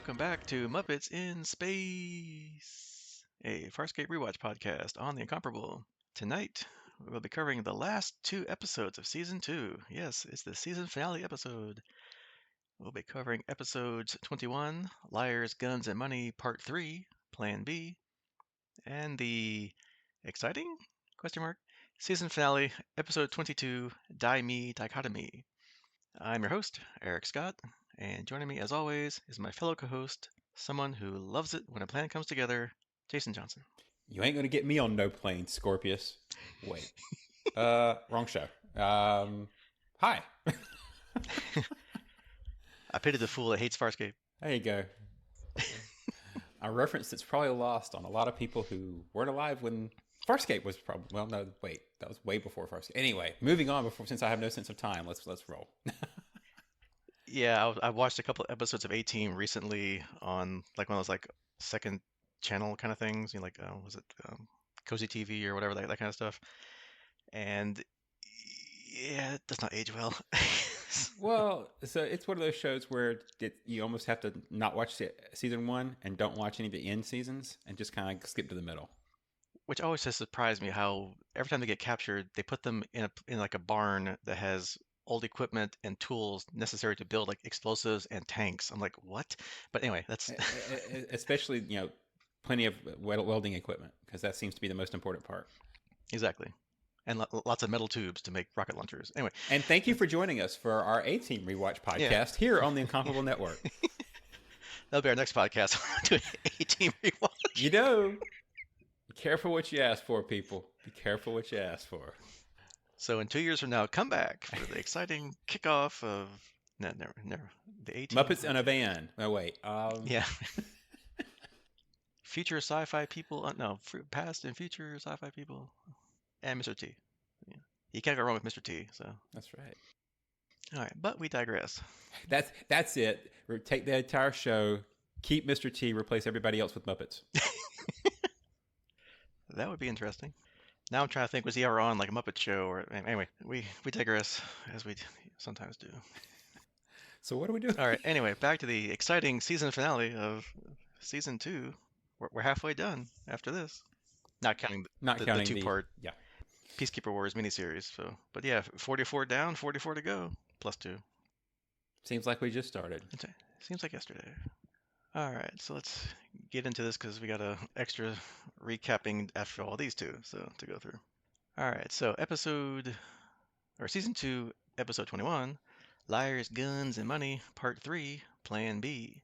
welcome back to Muppets in Space, a Farscape rewatch podcast on the Incomparable. Tonight, we'll be covering the last two episodes of Season 2. Yes, it's the season finale episode. We'll be covering episodes 21, Liars, Guns, and Money, Part 3, Plan B, and the exciting, question mark, season finale, episode 22, Die Me Dichotomy. I'm your host, Eric Scott, and joining me as always is my fellow co-host, someone who loves it when a plan comes together, Jason Johnson. You ain't gonna get me on no plane, Scorpius. Wait. Wrong show. Hi. I pity the fool that hates Farscape. There you go. A reference that's probably lost on a lot of people who weren't alive when Farscape was probably. Well, no, wait, that was way before Farscape. Anyway, moving on. Since I have no sense of time, let's roll. Yeah, I watched a couple of episodes of A-Team recently on like one of those like second channel kind of things. You know, like was it Cozy TV or whatever that kind of stuff. And yeah, it does not age well. Well, so it's one of those shows where you almost have to not watch season one and don't watch any of the end seasons and just kind of skip to the middle. Which always has surprised me how every time they get captured, they put them in like a barn that has old equipment and tools necessary to build like explosives and tanks. I'm like, what? But anyway, that's Especially, plenty of welding equipment, because that seems to be the most important part. exactly. And lots of metal tubes to make rocket launchers. Anyway, And thank you for joining us for our A-Team Rewatch podcast here on the Incomparable Network. that'll be our next podcast. Doing A-Team rewatch. Be careful what you ask for, people. Be careful what you ask for. So in 2 years from now, come back for the exciting kickoff of no, never. The A-Team. Muppets in a Van. No, wait. Yeah. Future sci-fi people. No, past and future sci-fi people. And Mr. T. Yeah. You can't go wrong with Mr. T. So That's right. all right, but we digress. That's it. Take the entire show, keep Mr. T, replace everybody else with Muppets. That would be interesting. Now I'm trying to think, was he ever on like a Muppet show? Or anyway, we digress as we sometimes do. So what do we do? All right. Anyway, back to the exciting season finale of season 2. We're halfway done after this, not counting the two-part yeah. Peacekeeper Wars miniseries. So, but yeah, 44 down, 44 to go, plus 2. Seems like we just started. Seems like yesterday. All right, so let's get into this because we got a extra recapping after all these two, so to go through. All right, so season 2, episode 21, Liars, Guns, and Money, part 3, Plan B,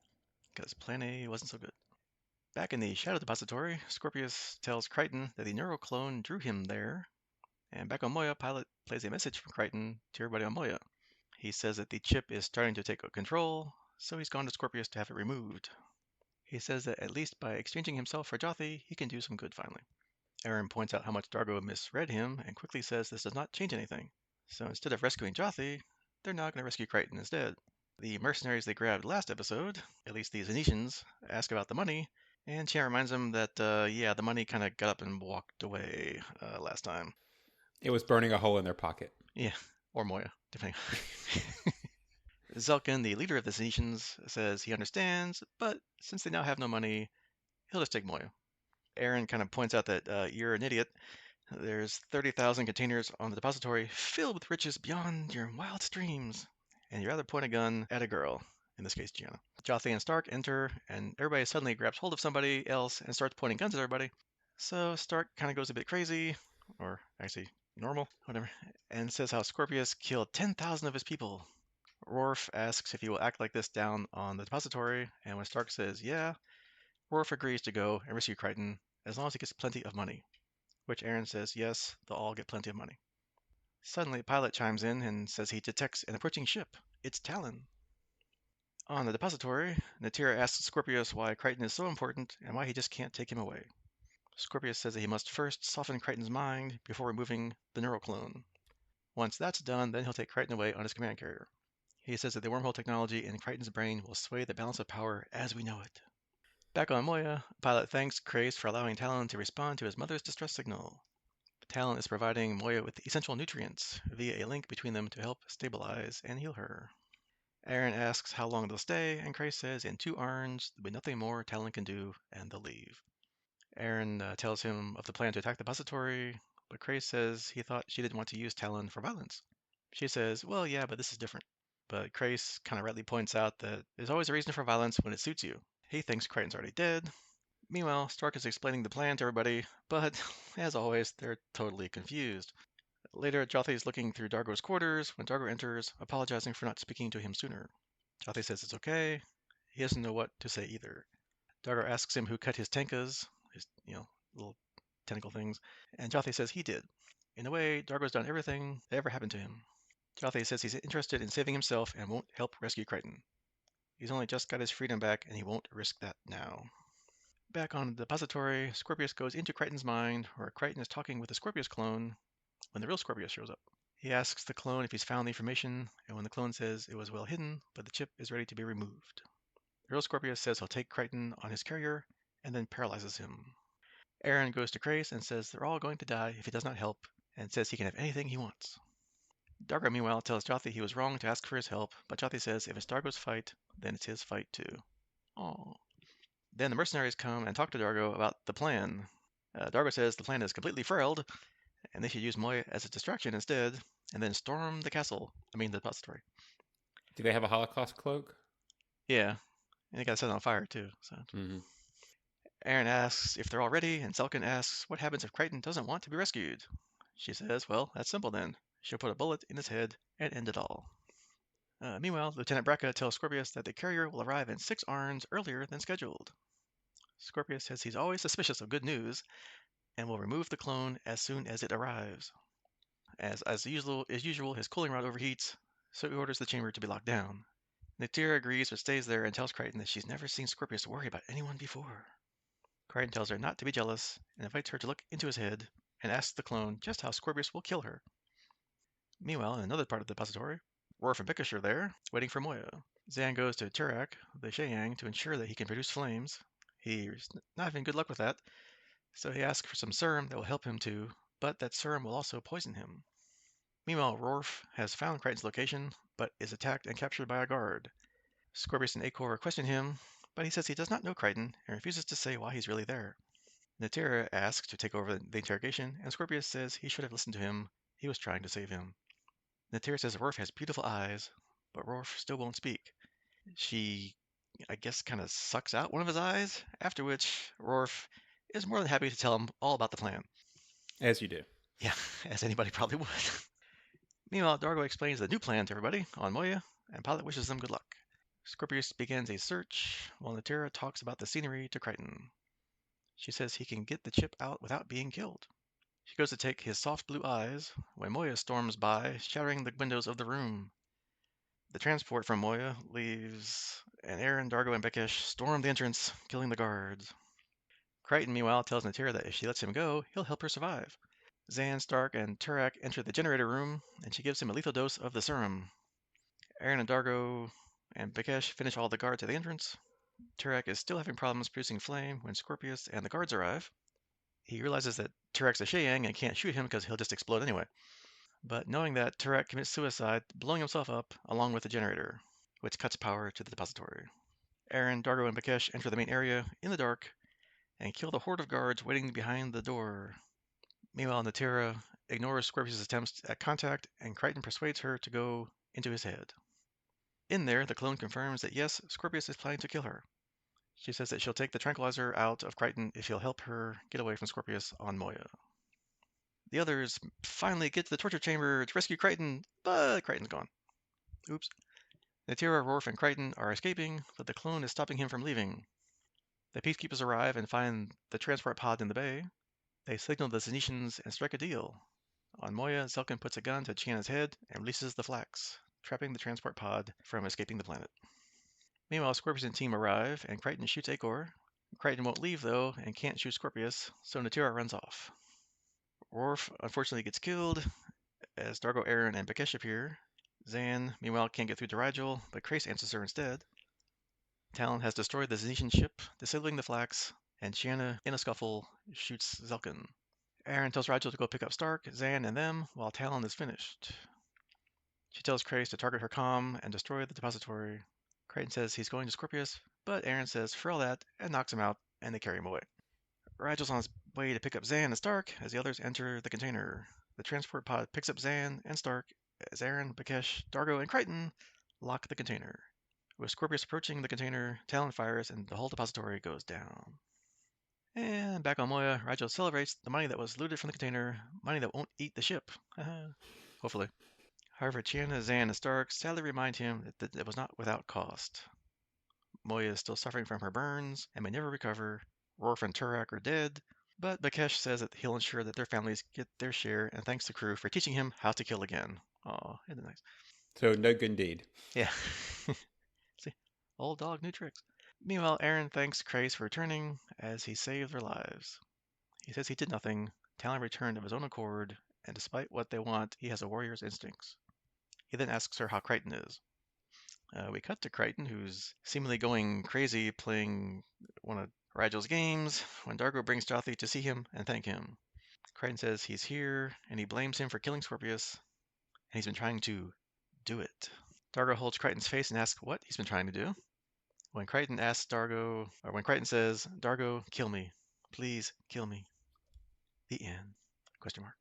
because Plan A wasn't so good. Back in the Shadow Depository, Scorpius tells Crichton that the neural clone drew him there, and back on Moya, Pilot plays a message from Crichton to everybody on Moya. He says that the chip is starting to take control, so he's gone to Scorpius to have it removed. He says that at least by exchanging himself for Jothi, he can do some good finally. Aaron points out how much Dargo misread him and quickly says this does not change anything. So instead of rescuing Jothi, they're now going to rescue Crichton instead. The mercenaries they grabbed last episode, at least the Zenitians, ask about the money, and Chan reminds them that, the money kind of got up and walked away last time. It was burning a hole in their pocket. Yeah, or Moya, depending. Zelkin, the leader of the Zenitians, says he understands, but since they now have no money, he'll just take Moya. Aaron kind of points out that you're an idiot. There's 30,000 containers on the depository filled with riches beyond your wildest dreams, and you'd rather point a gun at a girl, in this case Gianna. Jothi and Stark enter, and everybody suddenly grabs hold of somebody else and starts pointing guns at everybody. So Stark kind of goes a bit crazy, or actually normal, whatever, and says how Scorpius killed 10,000 of his people. Worf asks if he will act like this down on the depository, and when Stark says yeah, Worf agrees to go and rescue Crichton as long as he gets plenty of money, which Aaron says yes, they'll all get plenty of money. Suddenly, Pilot chimes in and says he detects an approaching ship. It's Talon. On the depository, Natira asks Scorpius why Crichton is so important and why he just can't take him away. Scorpius says that he must first soften Crichton's mind before removing the neural clone. Once that's done, then he'll take Crichton away on his command carrier. He says that the wormhole technology in Crichton's brain will sway the balance of power as we know it. Back on Moya, Pilot thanks Craze for allowing Talon to respond to his mother's distress signal. Talon is providing Moya with essential nutrients via a link between them to help stabilize and heal her. Aaron asks how long they'll stay, and Grace says in 2 hours there'll be nothing more Talon can do, and they'll leave. Aaron tells him of the plan to attack the depository, but Grace says he thought she didn't want to use Talon for violence. She says, well, yeah, but this is different. But Grace kind of rightly points out that there's always a reason for violence when it suits you. He thinks Crichton's already dead. Meanwhile, Stark is explaining the plan to everybody, but as always, they're totally confused. Later, Jotham is looking through Dargo's quarters when Dargo enters, apologizing for not speaking to him sooner. Jotham says it's okay. He doesn't know what to say either. Dargo asks him who cut his tankas, his, little tentacle things, and Jotham says he did. In a way, Dargo's done everything that ever happened to him. Jotham says he's interested in saving himself and won't help rescue Crichton. He's only just got his freedom back and he won't risk that now. Back on the depository, Scorpius goes into Crichton's mind, where Crichton is talking with the Scorpius clone when the real Scorpius shows up. He asks the clone if he's found the information, and when the clone says it was well hidden, but the chip is ready to be removed. The real Scorpius says he'll take Crichton on his carrier, and then paralyzes him. Aaron goes to Grace and says they're all going to die if he does not help, and says he can have anything he wants. Dargo, meanwhile, tells Jotham he was wrong to ask for his help, but Jotham says if it's Dargo's fight, then it's his fight too. Aww. Then the mercenaries come and talk to Dargo about the plan. Dargo says the plan is completely frelled, and they should use Moya as a distraction instead, and then storm the castle. I mean, the depository. Do they have a Holocaust cloak? Yeah, and they got set on fire too. So Mm-hmm. Aaron asks if they're all ready, and Selkin asks what happens if Crichton doesn't want to be rescued. She says, well, that's simple then. She'll put a bullet in his head and end it all. Meanwhile, Lieutenant Braca tells Scorpius that the carrier will arrive in 6 hours earlier than scheduled. Scorpius says he's always suspicious of good news and will remove the clone as soon as it arrives. As usual, his cooling rod overheats, so he orders the chamber to be locked down. Natira agrees but stays there and tells Crichton that she's never seen Scorpius worry about anyone before. Crichton tells her not to be jealous and invites her to look into his head and asks the clone just how Scorpius will kill her. Meanwhile, in another part of the depository, Worf and Bickish are there, waiting for Moya. Zan goes to Turak, the Sheyang, to ensure that he can produce flames. He's not having good luck with that, so he asks for some serum that will help him too, but that serum will also poison him. Meanwhile, Worf has found Crichton's location, but is attacked and captured by a guard. Scorpius and Acor question him, but he says he does not know Crichton and refuses to say why he's really there. Natera asks to take over the interrogation, and Scorpius says he should have listened to him. He was trying to save him. Natera says Worf has beautiful eyes, but Worf still won't speak. She, I guess, kind of sucks out one of his eyes, after which Worf is more than happy to tell him all about the plan. As you do. Yeah, as anybody probably would. Meanwhile, Dargo explains the new plan to everybody on Moya, and Pilot wishes them good luck. Scorpius begins a search, while Natera talks about the scenery to Crichton. She says he can get the chip out without being killed. She goes to take his soft blue eyes when Moya storms by, shattering the windows of the room. The transport from Moya leaves, and Aaron, Dargo, and Bekesh storm the entrance, killing the guards. Crichton, meanwhile, tells Natera that if she lets him go, he'll help her survive. Zan, Stark, and Turak enter the generator room, and she gives him a lethal dose of the serum. Aaron and Dargo and Bekesh finish all the guards at the entrance. Turak is still having problems producing flame when Scorpius and the guards arrive. He realizes that Turak's a Sheyang and can't shoot him because he'll just explode anyway. But knowing that, Turak commits suicide, blowing himself up along with the generator, which cuts power to the depository. Aaron, Dargo, and Bekesh enter the main area in the dark and kill the horde of guards waiting behind the door. Meanwhile, Natera ignores Scorpius' attempts at contact, and Crichton persuades her to go into his head. In there, the clone confirms that yes, Scorpius is planning to kill her. She says that she'll take the tranquilizer out of Crichton if he'll help her get away from Scorpius on Moya. The others finally get to the torture chamber to rescue Crichton, but Crichton's gone. Oops. Natira, Worf, and Crichton are escaping, but the clone is stopping him from leaving. The peacekeepers arrive and find the transport pod in the bay. They signal the Zenitians and strike a deal. On Moya, Zelkin puts a gun to Chiana's head and releases the flax, trapping the transport pod from escaping the planet. Meanwhile, Scorpius and team arrive, and Crichton shoots Acor. Crichton won't leave, though, and can't shoot Scorpius, so Natira runs off. Worf unfortunately gets killed, as Dargo, Aaron, and Bekesh appear. Zan, meanwhile, can't get through to Rigel, but Krace answers her instead. Talon has destroyed the Zenitian ship, disabling the flax, and Chiana, in a scuffle, shoots Zelkin. Aaron tells Rigel to go pick up Stark, Zan, and them, while Talon is finished. She tells Crace to target her comm and destroy the depository. Crichton says he's going to Scorpius, but Aaron says frell that and knocks him out, and they carry him away. Rigel's on his way to pick up Zan and Stark as the others enter the container. The transport pod picks up Zan and Stark as Aaron, Bakesh, Dargo, and Crichton lock the container. With Scorpius approaching the container, Talon fires and the whole depository goes down. And back on Moya, Rigel celebrates the money that was looted from the container, money that won't eat the ship. Hopefully. However, Chiana, Zan, and Stark sadly remind him that it was not without cost. Moya is still suffering from her burns and may never recover. Worf and Turak are dead, but Bakesh says that he'll ensure that their families get their share and thanks the crew for teaching him how to kill again. Aw, isn't it nice? So no good deed. Yeah. See, old dog, new tricks. Meanwhile, Aaron thanks Crace for returning as he saved their lives. He says he did nothing. Talon returned of his own accord, and despite what they want, he has a warrior's instincts. He then asks her how Crichton is. We cut to Crichton, who's seemingly going crazy playing one of Rigel's games, when Dargo brings Jothi to see him and thank him. Crichton says he's here, and he blames him for killing Scorpius, and he's been trying to do it. Dargo holds Crichton's face and asks what he's been trying to do. When Crichton says, Dargo, kill me. Please kill me. The end. Question mark.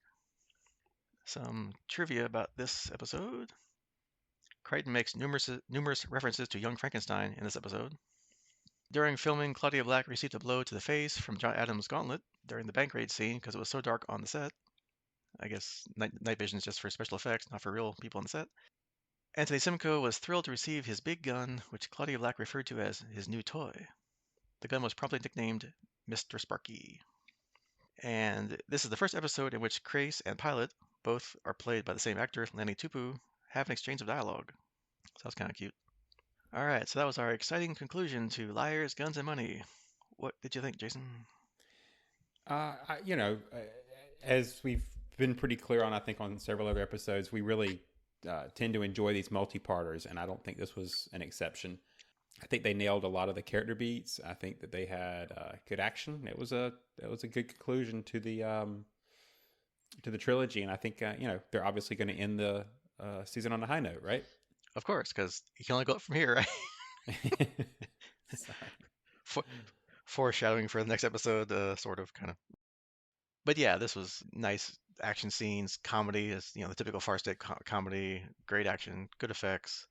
Some trivia about this episode. Crichton makes numerous references to young Frankenstein in this episode. During filming, Claudia Black received a blow to the face from John Adams' gauntlet during the bank raid scene because it was so dark on the set. I guess night vision is just for special effects, not for real people on the set. Anthony Simcoe was thrilled to receive his big gun, which Claudia Black referred to as his new toy. The gun was promptly nicknamed Mr. Sparky. And this is the first episode in which Crace and Pilot, both are played by the same actor, Lanny Tupu, have an exchange of dialogue. So that's kind of cute. All right, so that was our exciting conclusion to Liars, Guns, and Money. What did you think, Jason? As we've been pretty clear on, I think on several other episodes, we really tend to enjoy these multi-parters, and I don't think this was an exception. I think they nailed a lot of the character beats. I think that they had good action. It was a good conclusion to the trilogy, and I think they're obviously going to end the season on a high note, right? Of course, because you can only go up from here, right? Sorry. Foreshadowing for the next episode, sort of, kind of. But yeah, this was nice action scenes, comedy, is the typical Farscape comedy, great action, good effects.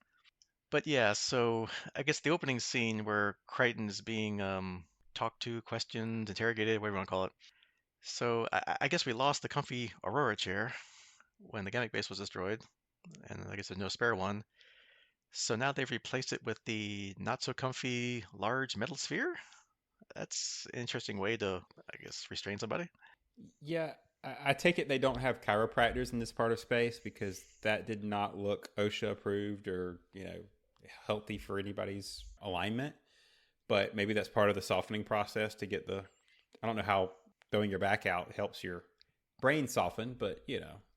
But yeah, so I guess the opening scene where Crichton is being talked to, questioned, interrogated, whatever you want to call it. So I guess we lost the comfy Aurora chair when the Gamma base was destroyed, and I guess there's no spare one. So now they've replaced it with the not so comfy large metal sphere. That's an interesting way to, I guess, restrain somebody. Yeah, I take it they don't have chiropractors in this part of space because that did not look OSHA approved or healthy for anybody's alignment. But maybe that's part of the softening process to get the. I don't know how throwing your back out helps your brain soften, but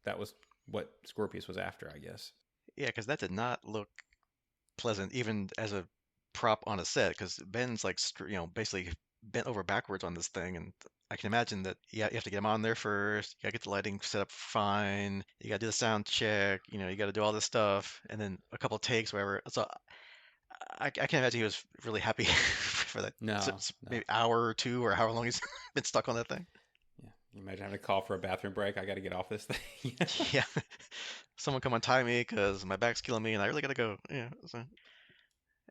that was what Scorpius was after, I guess. Yeah, because that did not look pleasant, even as a prop on a set. Because Ben's like, basically bent over backwards on this thing, and I can imagine that. Yeah, you have to get him on there first. You gotta get the lighting set up fine. You gotta do the sound check. You gotta do all this stuff, and then a couple takes, whatever. So I can imagine he was really happy for that No, no. maybe hour or two or however long he's been stuck on that thing. Yeah, you imagine having to call for a bathroom break. I got to get off this thing. Yeah, someone come untie me because my back's killing me and I really gotta go. Yeah. So.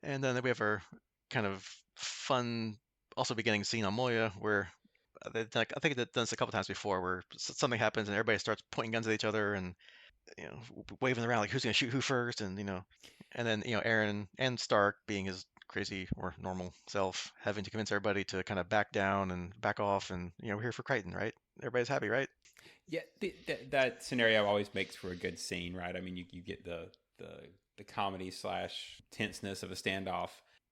And then we have our kind of fun, also beginning scene on Moya where I think they've done this a couple times before, where something happens and everybody starts pointing guns at each other and waving around like who's gonna shoot who first, and then Aaron and Stark, being his crazy or normal self, having to convince everybody to kind of back down and back off, and we're here for Crichton, right? Everybody's happy, right? Yeah, that scenario always makes for a good scene, right? I mean, you get the comedy slash tenseness of a standoff,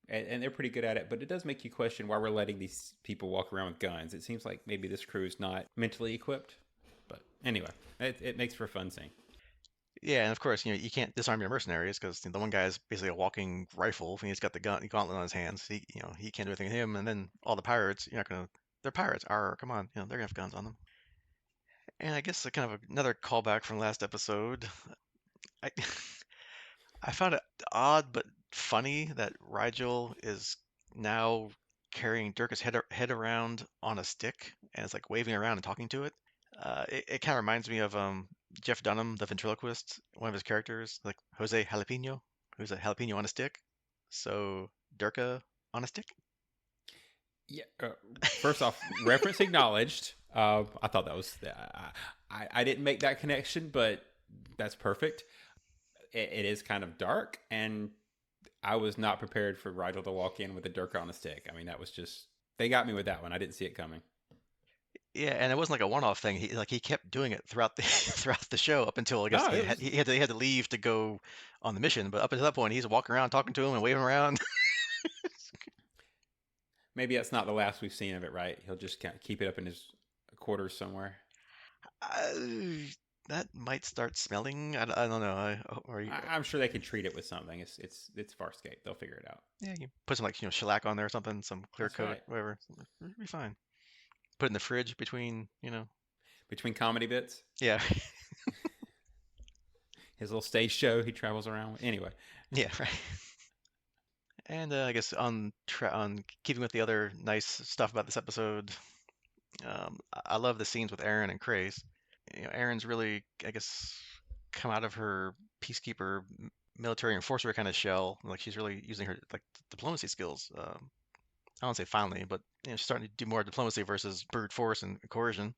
and they're pretty good at it. But it does make you question why we're letting these people walk around with guns. It seems like maybe this crew is not mentally equipped. But anyway, it makes for a fun scene. Yeah, and of course, you can't disarm your mercenaries because the one guy's basically a walking rifle. He's got the gauntlet on his hands. He can't do anything to him. And then all the pirates, you're not gonna. They're pirates. Come on, they're gonna have guns on them. And I guess a kind of another callback from last episode. I, I found it odd but funny that Rigel is now carrying Durka's head around on a stick and it's like waving around and talking to it. It kind of reminds me of Jeff Dunham, the ventriloquist, one of his characters, like Jose Jalapeno, who's a jalapeno on a stick. So Durka on a stick. Yeah. First off, reference acknowledged. I thought that was. I didn't make that connection, but that's perfect. It is kind of dark, and I was not prepared for Rigel to walk in with a dirk on a stick. I mean, that was just they got me with that one. I didn't see it coming. Yeah, and it wasn't like a one-off thing. He kept doing it throughout the throughout the show up until I guess No, it was he had to leave to go on the mission. But up until that point, he's walking around talking to him and waving around. maybe that's not the last we've seen of it. Right? He'll just kind of keep it up in his quarters somewhere. Uh, that might start smelling. I don't know. Or I'm sure they can treat it with something. It's Farscape. They'll figure it out. yeah, you put some like shellac on there or something, some clear That's coat, right. whatever. It'll be fine. Put it in the fridge between, Between comedy bits, yeah, his little stage show he travels around with. Anyway, yeah, right. And I guess on keeping with the other nice stuff about this episode, I love the scenes with Aaron and Craze. Aaron's really, I guess, come out of her peacekeeper military enforcer kind of shell. Like she's really using her like diplomacy skills. I don't say finally, but she's starting to do more diplomacy versus brute force and coercion.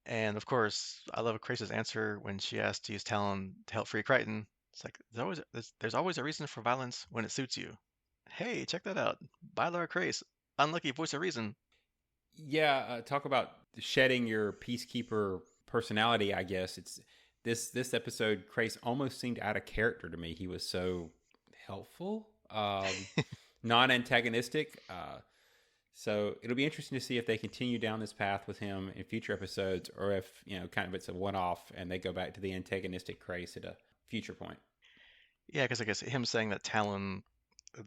And of course, I love Crace's answer when she asked to use Talon to help free Crichton. It's like there's always a reason for violence when it suits you. Hey, check that out. Bylar Crace, unlucky voice of reason. yeah. Talk about shedding your peacekeeper personality. I guess it's this episode. Crace almost seemed out of character to me. He was so helpful, non-antagonistic. So it'll be interesting to see if they continue down this path with him in future episodes, or if kind of it's a one-off and they go back to the antagonistic Crace at a future point. Yeah, because I guess him saying that Talon,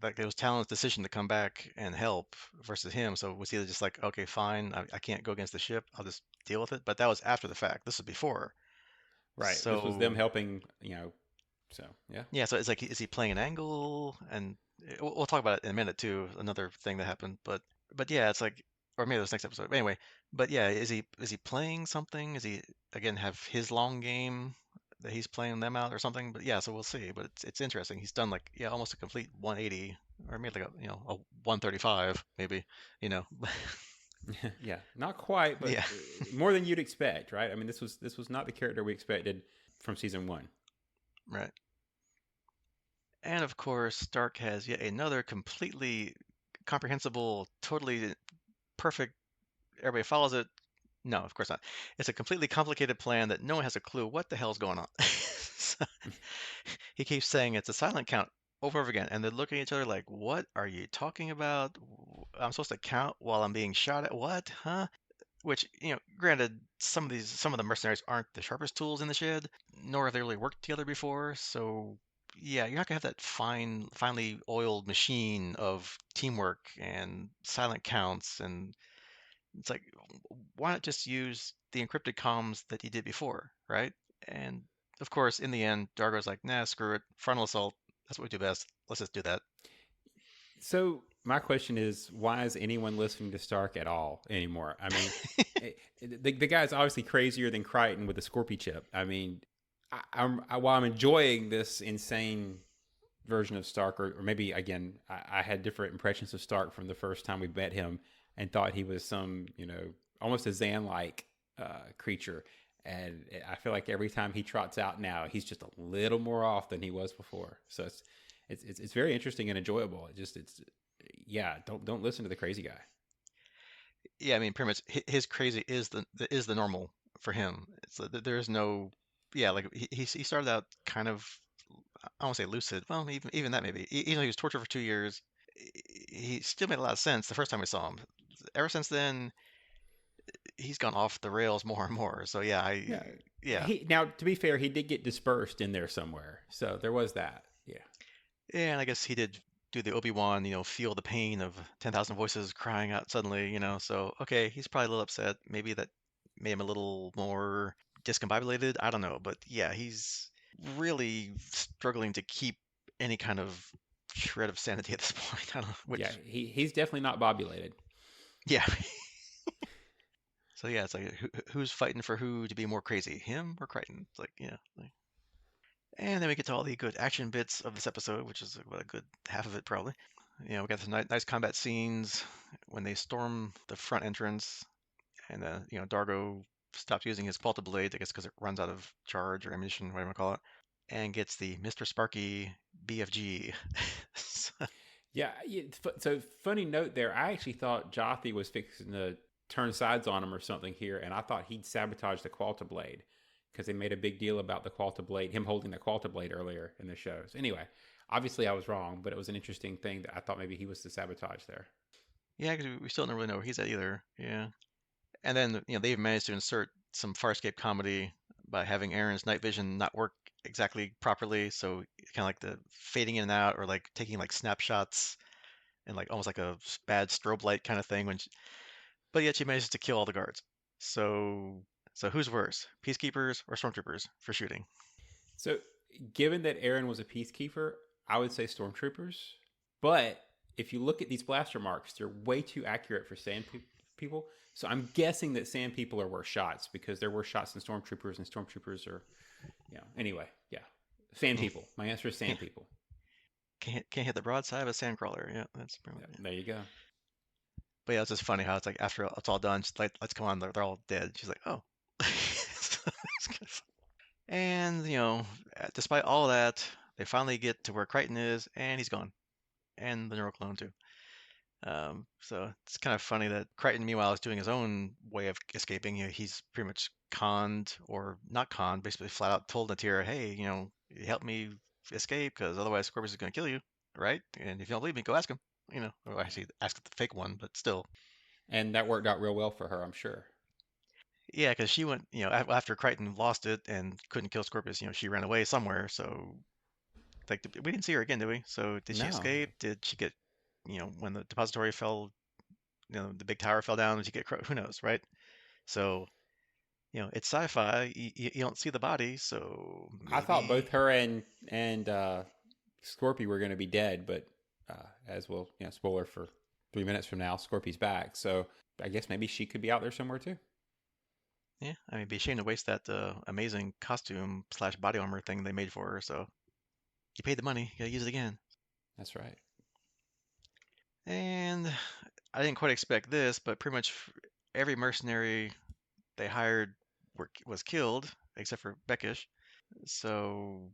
like it was Talon's decision to come back and help versus him. So it was either just like, okay, fine, I can't go against the ship, I'll just deal with it. But that was after the fact. This was before. Right. This was them So helping. So yeah. yeah, so it's like, is he playing an angle? And we'll talk about it in a minute too. Another thing that happened, but yeah, it's like, or maybe it was next episode. But anyway, but yeah, is he playing something? Is he again have his long game that he's playing them out or something? But yeah, so we'll see. But it's interesting. He's done like yeah, almost a complete 180, or maybe like a 135 maybe. You know, Yeah, not quite, but yeah, more than you'd expect, right? I mean, this was not the character we expected from season one. right. And of course, Stark has yet another completely comprehensible, totally perfect. Everybody follows it. No, of course not. It's a completely complicated plan that no one has a clue what the hell's going on. So, he keeps saying it's a silent count over and over again, and they're looking at each other like, "What are you talking about? I'm supposed to count while I'm being shot at? What? Huh?" Which, granted, some of the mercenaries aren't the sharpest tools in the shed, nor have they really worked together before. So, yeah, you're not gonna have that finely oiled machine of teamwork and silent counts and it's like, why not just use the encrypted comms that he did before, right? And of course, in the end, Dargo's like, nah, screw it. Frontal assault. That's what we do best. Let's just do that. So my question is, why is anyone listening to Stark at all anymore? I mean, the guy's obviously crazier than Crichton with the Scorpio chip. I mean, while I'm enjoying this insane version of Stark, or maybe again, I had different impressions of Stark from the first time we met him, and thought he was some, almost a Zan-like creature. And I feel like every time he trots out now, he's just a little more off than he was before. So it's very interesting and enjoyable. It's yeah. Don't listen to the crazy guy. Yeah, I mean, pretty much his crazy is the normal for him. There is no, yeah, like he started out kind of, I won't say lucid. Well, even that maybe. Even though he was tortured for 2 years, he still made a lot of sense the first time we saw him. Ever since then, he's gone off the rails more and more. So yeah, Yeah. yeah. He now, to be fair, he did get dispersed in there somewhere, so there was that. Yeah. Yeah, and I guess he did do the Obi-Wan, feel the pain of 10,000 voices crying out suddenly, so okay, he's probably a little upset. Maybe that made him a little more discombobulated. I don't know, but yeah, he's really struggling to keep any kind of shred of sanity at this point. I don't know Yeah, which. he's definitely not bobulated. Yeah. So yeah, it's like who's fighting for who to be more crazy, him or Crichton? It's like yeah. And then we get to all the good action bits of this episode, which is what a good half of it probably. We got some nice combat scenes when they storm the front entrance, and Dargo stops using his qualta blade, I guess because it runs out of charge or ammunition, whatever you want to call it, and gets the Mr. Sparky BFG. So- Yeah, so funny note there. I actually thought Jotham was fixing to turn sides on him or something here, and I thought he'd sabotage the Qualta blade because they made a big deal about the Qualta blade, him holding the Qualta blade earlier in the shows. Anyway, obviously I was wrong, but it was an interesting thing that I thought maybe he was the sabotage there. yeah, because we still don't really know where he's at either. Yeah, and then they've managed to insert some Farscape comedy by having Aaron's night vision not work exactly properly, so kind of like the fading in and out, or like taking like snapshots and like almost like a bad strobe light kind of thing but yet she manages to kill all the guards. So so who's worse, peacekeepers or stormtroopers for shooting? So, given that Aaron was a peacekeeper, I would say stormtroopers. But if you look at these blaster marks, they're way too accurate for sand people. So I'm guessing that sand people are worse shots because there were shots in stormtroopers, and stormtroopers are, Anyway, yeah, sand people. My answer is sand people. Can't hit the broadside of a sandcrawler. Yeah, that's pretty much Yeah, it. there you go. But yeah, it's just funny how it's like after it's all done, she's like, let's come on, they're all dead. She's like, oh. So it's kind of fun. And despite all that, they finally get to where Crichton is, and he's gone, and the neural clone too. So it's kind of funny that Crichton, meanwhile, is doing his own way of escaping. He's pretty much conned, or not conned, basically flat out told Natira, hey, help me escape, because otherwise Scorpius is going to kill you, right? And if you don't believe me, go ask him. Or Yeah. actually ask the fake one, but still. And that worked out real well for her, I'm sure. Yeah, because she went, after Crichton lost it and couldn't kill Scorpius, she ran away somewhere. So, like, we didn't see her again, did we? So, did she No. escape? Did she get, when the depository fell, the big tower fell down, did she get, who knows, right? So, it's sci-fi. You don't see the body, so I thought both maybe. her and Scorpy were going to be dead, but as we'll, spoiler for 3 minutes from now, Scorpy's back. So I guess maybe she could be out there somewhere too. Yeah, I mean, it'd be a shame to waste that amazing costume slash body armor thing they made for her. So, you paid the money, you gotta use it again. That's right. And I didn't quite expect this, but pretty much every mercenary they hired was killed, except for Beckish. So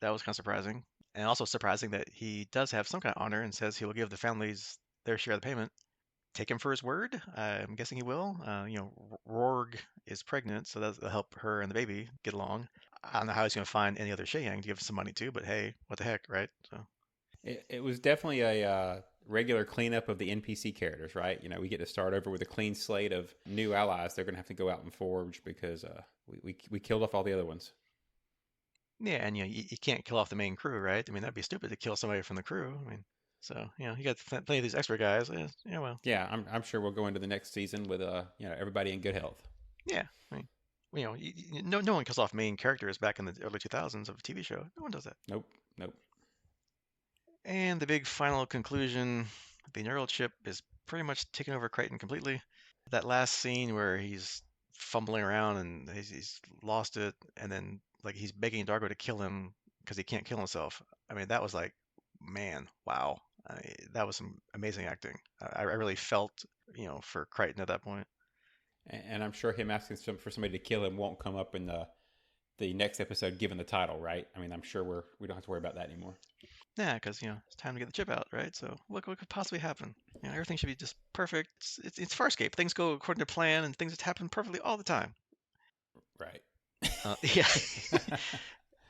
that was kind of surprising. And also surprising that he does have some kind of honor and says he will give the families their share of the payment. Take him for his word. I'm guessing he will. Rorg is pregnant, so that'll help her and the baby get along. I don't know how he's going to find any other Sheyang to give some money to, but hey, what the heck, right? So It was definitely a regular cleanup of the NPC characters, right? We get to start over with a clean slate of new allies. They're going to have to go out and forge because we killed off all the other ones. yeah, and you can't kill off the main crew, right? I mean, that'd be stupid to kill somebody from the crew. I mean, so you got plenty of these extra guys. Yeah, well, Yeah, I'm sure we'll go into the next season with everybody in good health. yeah. I mean, no one kills off main characters back in the early 2000s of a TV show. No one does that. Nope, nope. And the big final conclusion, the neural chip is pretty much taken over Crichton completely. That last scene where he's fumbling around and he's lost it, and then like he's begging Dargo to kill him because he can't kill himself. I mean, that was like, man, wow. That was some amazing acting. I really felt, for Crichton at that point. And I'm sure him asking for somebody to kill him won't come up in the next episode, given the title, right? I mean, I'm sure we don't have to worry about that anymore. Yeah, because it's time to get the chip out, right? So what could possibly happen? Everything should be just perfect. It's Farscape. Things go according to plan, and things just happen perfectly all the time. Right. Yeah.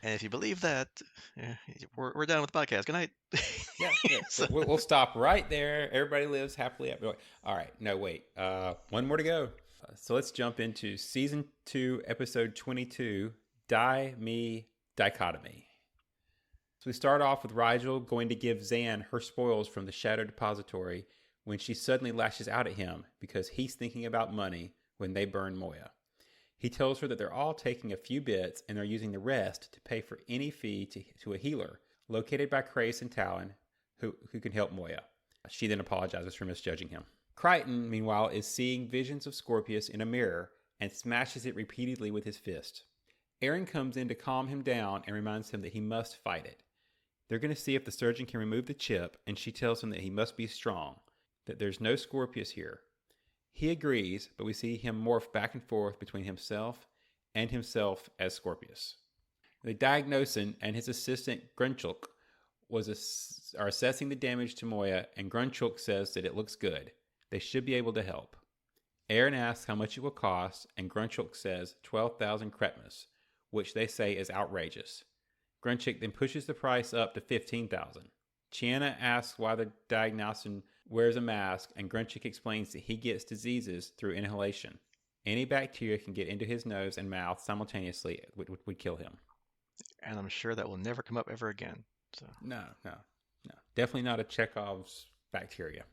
And if you believe that, yeah, we're done with the podcast. Good night. Yeah, yeah. So, We'll stop right there. Everybody lives happily ever. All right. No, wait. One more to go. So let's jump into season 2, episode 22. Die Me Dichotomy. So we start off with Rigel going to give Zan her spoils from the Shadow Depository when she suddenly lashes out at him because he's thinking about money when they burn Moya. He tells her that they're all taking a few bits and they're using the rest to pay for any fee to a healer, located by Crace and Talon, who can help Moya. She then apologizes for misjudging him. Crichton, meanwhile, is seeing visions of Scorpius in a mirror and smashes it repeatedly with his fist. Aaron comes in to calm him down and reminds him that he must fight it. They're going to see if the surgeon can remove the chip, and she tells him that he must be strong, that there's no Scorpius here. He agrees, but we see him morph back and forth between himself and himself as Scorpius. The diagnosin and his assistant Grunchuk are assessing the damage to Moya, and Grunchuk says that it looks good. They should be able to help. Aaron asks how much it will cost, and Grunchuk says 12,000 kretmas, which they say is outrageous. Grunchuk then pushes the price up to 15,000. Chiana asks why the diagnosin wears a mask, and Grunchuk explains that he gets diseases through inhalation. Any bacteria can get into his nose and mouth simultaneously, which would kill him. And I'm sure that will never come up ever again. So No. Definitely not a Chekhov's bacteria.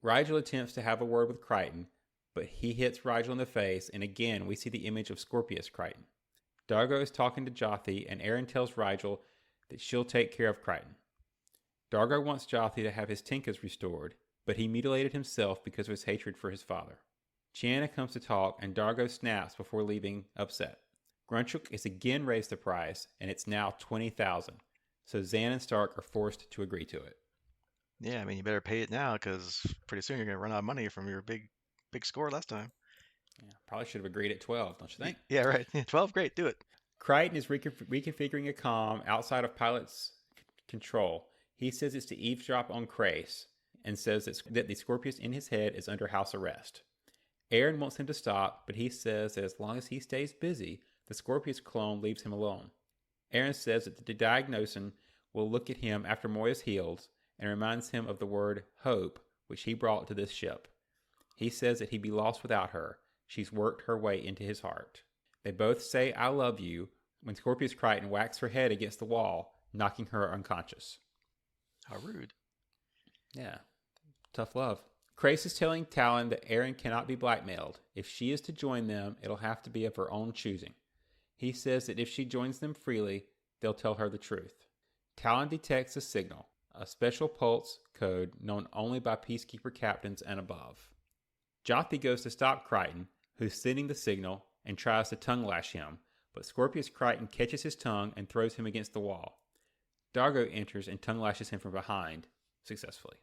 Rigel attempts to have a word with Crichton, but he hits Rigel in the face, and again we see the image of Scorpius Crichton. Dargo is talking to Jothi, and Aaron tells Rigel that she'll take care of Crichton. Dargo wants Jothi to have his Tinkas restored, but he mutilated himself because of his hatred for his father. Chiana comes to talk, and Dargo snaps before leaving upset. Grunchuk is again raised the price, and it's now 20,000, so Zan and Stark are forced to agree to it. yeah, I mean, you better pay it now because pretty soon you're going to run out of money from your big score last time. Yeah, probably should have agreed at 12, don't you think? Yeah, right. 12, great, do it. Crichton is reconfiguring a comm outside of pilot's control. He says it's to eavesdrop on Crace, and says that the Scorpius in his head is under house arrest. Aaron wants him to stop, but he says that as long as he stays busy, the Scorpius clone leaves him alone. Aaron says that the diagnosin will look at him after Moya's healed, and reminds him of the word hope, which he brought to this ship. He says that he'd be lost without her. She's worked her way into his heart. They both say, "I love you," when Scorpius Crichton whacks her head against the wall, knocking her unconscious. How rude. Yeah, tough love. Crace is telling Talon that Aaron cannot be blackmailed. If she is to join them, it'll have to be of her own choosing. He says that if she joins them freely, they'll tell her the truth. Talon detects a signal, a special pulse code known only by Peacekeeper captains and above. Jothi goes to stop Crichton, who's sending the signal, and tries to tongue lash him, but Scorpius Crichton catches his tongue and throws him against the wall. Dargo enters and tongue lashes him from behind, successfully.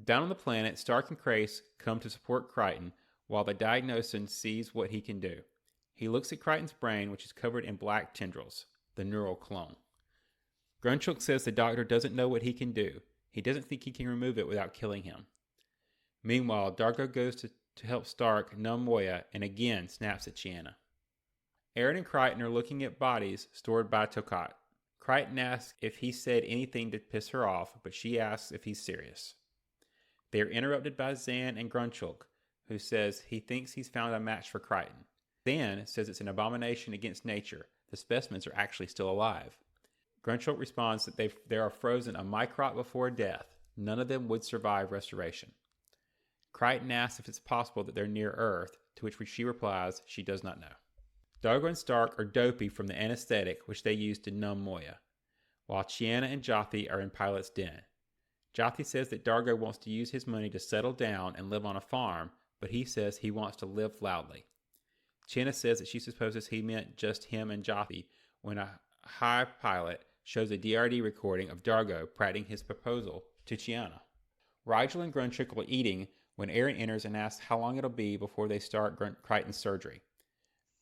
Down on the planet, Stark and Crace come to support Crichton, while the diagnosin sees what he can do. He looks at Crichton's brain, which is covered in black tendrils, the neural clone. Grunchuk says the doctor doesn't know what he can do. He doesn't think he can remove it without killing him. Meanwhile, Dargo goes to help Stark numb Moya and again snaps at Chiana. Aaron and Crichton are looking at bodies stored by Tokat. Crichton asks if he said anything to piss her off, but she asks if he's serious. They are interrupted by Zan and Grunchuk, who says he thinks he's found a match for Crichton. Zan says it's an abomination against nature. The specimens are actually still alive. Grunchuk responds that they are frozen a microt before death. None of them would survive restoration. Crichton asks if it's possible that they're near Earth, to which she replies she does not know. Dargo and Stark are dopey from the anesthetic which they use to numb Moya, while Chiana and Jothi are in Pilot's den. Jothi says that Dargo wants to use his money to settle down and live on a farm, but he says he wants to live loudly. Chiana says that she supposes he meant just him and Jothi when a high pilot shows a DRD recording of Dargo prating his proposal to Chiana. Rigel and Grunchuk are eating when Aaron enters and asks how long it'll be before they start Crichton's surgery.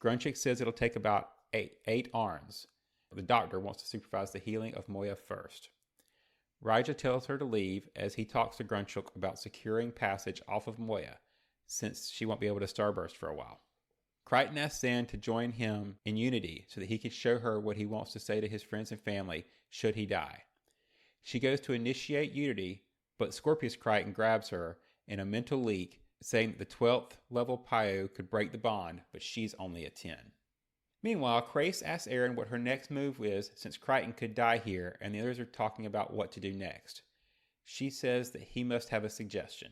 Grunchuk says it'll take about eight arms. The doctor wants to supervise the healing of Moya first. Rigel tells her to leave as he talks to Grunchuk about securing passage off of Moya, since she won't be able to starburst for a while. Crichton asks Zan to join him in Unity so that he can show her what he wants to say to his friends and family should he die. She goes to initiate Unity, but Scorpius Crichton grabs her in a mental leak, saying that the 12th level Pyo could break the bond, but she's only a 10. Meanwhile, Crace asks Aaron what her next move is since Crichton could die here and the others are talking about what to do next. She says that he must have a suggestion.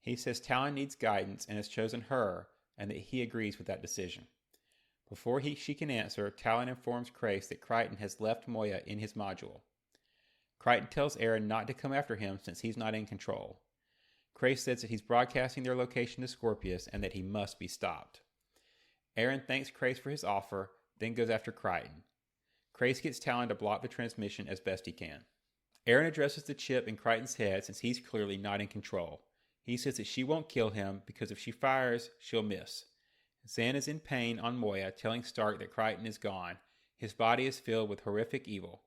He says Talon needs guidance and has chosen her and that he agrees with that decision. Before she can answer, Talon informs Crace that Crichton has left Moya in his module. Crichton tells Aaron not to come after him since he's not in control. Crace says that he's broadcasting their location to Scorpius and that he must be stopped. Aaron thanks Crace for his offer, then goes after Crichton. Crace gets Talon to block the transmission as best he can. Aaron addresses the chip in Crichton's head since he's clearly not in control. He says that she won't kill him because if she fires, she'll miss. Zan is in pain on Moya, telling Stark that Crichton is gone. His body is filled with horrific evil.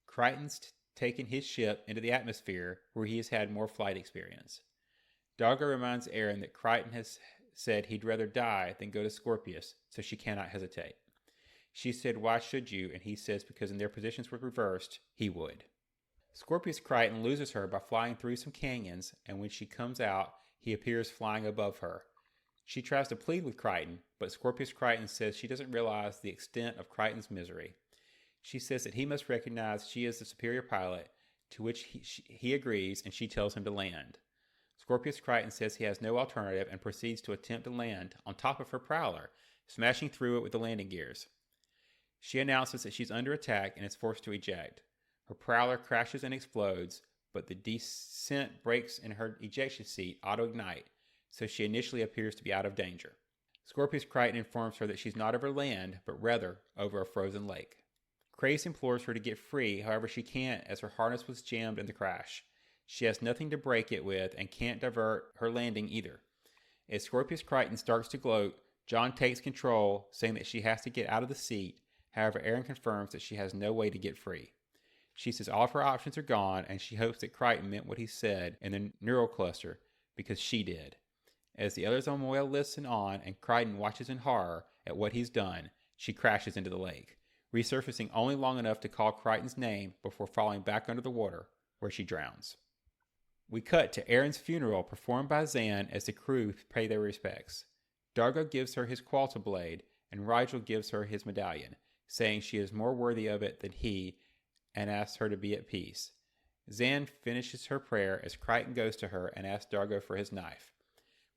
Crichton's taken his ship into the atmosphere where he has had more flight experience. Dargo reminds Aaron that Crichton has said he'd rather die than go to Scorpius, so she cannot hesitate. She said, "Why should you?" And he says because in their positions were reversed, he would. Scorpius Crichton loses her by flying through some canyons, and when she comes out, he appears flying above her. She tries to plead with Crichton, but Scorpius Crichton says she doesn't realize the extent of Crichton's misery. She says that he must recognize she is the superior pilot, to which he agrees, and she tells him to land. Scorpius Crichton says he has no alternative and proceeds to attempt to land on top of her prowler, smashing through it with the landing gears. She announces that she's under attack and is forced to eject. Her prowler crashes and explodes, but the descent brakes in her ejection seat auto-ignite, so she initially appears to be out of danger. Scorpius Crichton informs her that she's not over land, but rather over a frozen lake. Crace implores her to get free, however she can't as her harness was jammed in the crash. She has nothing to break it with and can't divert her landing either. As Scorpius Crichton starts to gloat, John takes control, saying that she has to get out of the seat. However, Aaron confirms that she has no way to get free. She says all of her options are gone, and she hopes that Crichton meant what he said in the neural cluster, because she did. As the others on Moya listen on and Crichton watches in horror at what he's done, she crashes into the lake, resurfacing only long enough to call Crichton's name before falling back under the water, where she drowns. We cut to Aaron's funeral performed by Zan as the crew pay their respects. Dargo gives her his qualta blade, and Rigel gives her his medallion, saying she is more worthy of it than he, and asks her to be at peace. Zan finishes her prayer as Crichton goes to her and asks Dargo for his knife.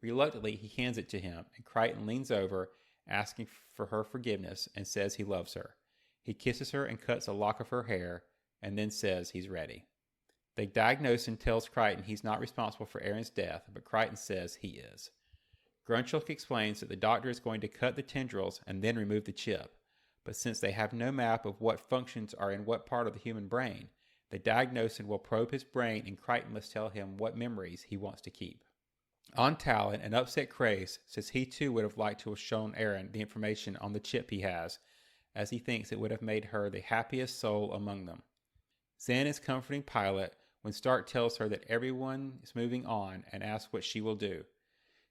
Reluctantly, he hands it to him, and Crichton leans over, asking for her forgiveness, and says he loves her. He kisses her and cuts a lock of her hair, and then says he's ready. They diagnose and tells Crichton he's not responsible for Aaron's death, but Crichton says he is. Grunchuk explains that the doctor is going to cut the tendrils and then remove the chip, but since they have no map of what functions are in what part of the human brain, they diagnose and will probe his brain, and Crichton must tell him what memories he wants to keep. On Talon, an upset Crace says he too would have liked to have shown Aaron the information on the chip he has, as he thinks it would have made her the happiest soul among them. Zan is comforting Pilot when Stark tells her that everyone is moving on and asks what she will do.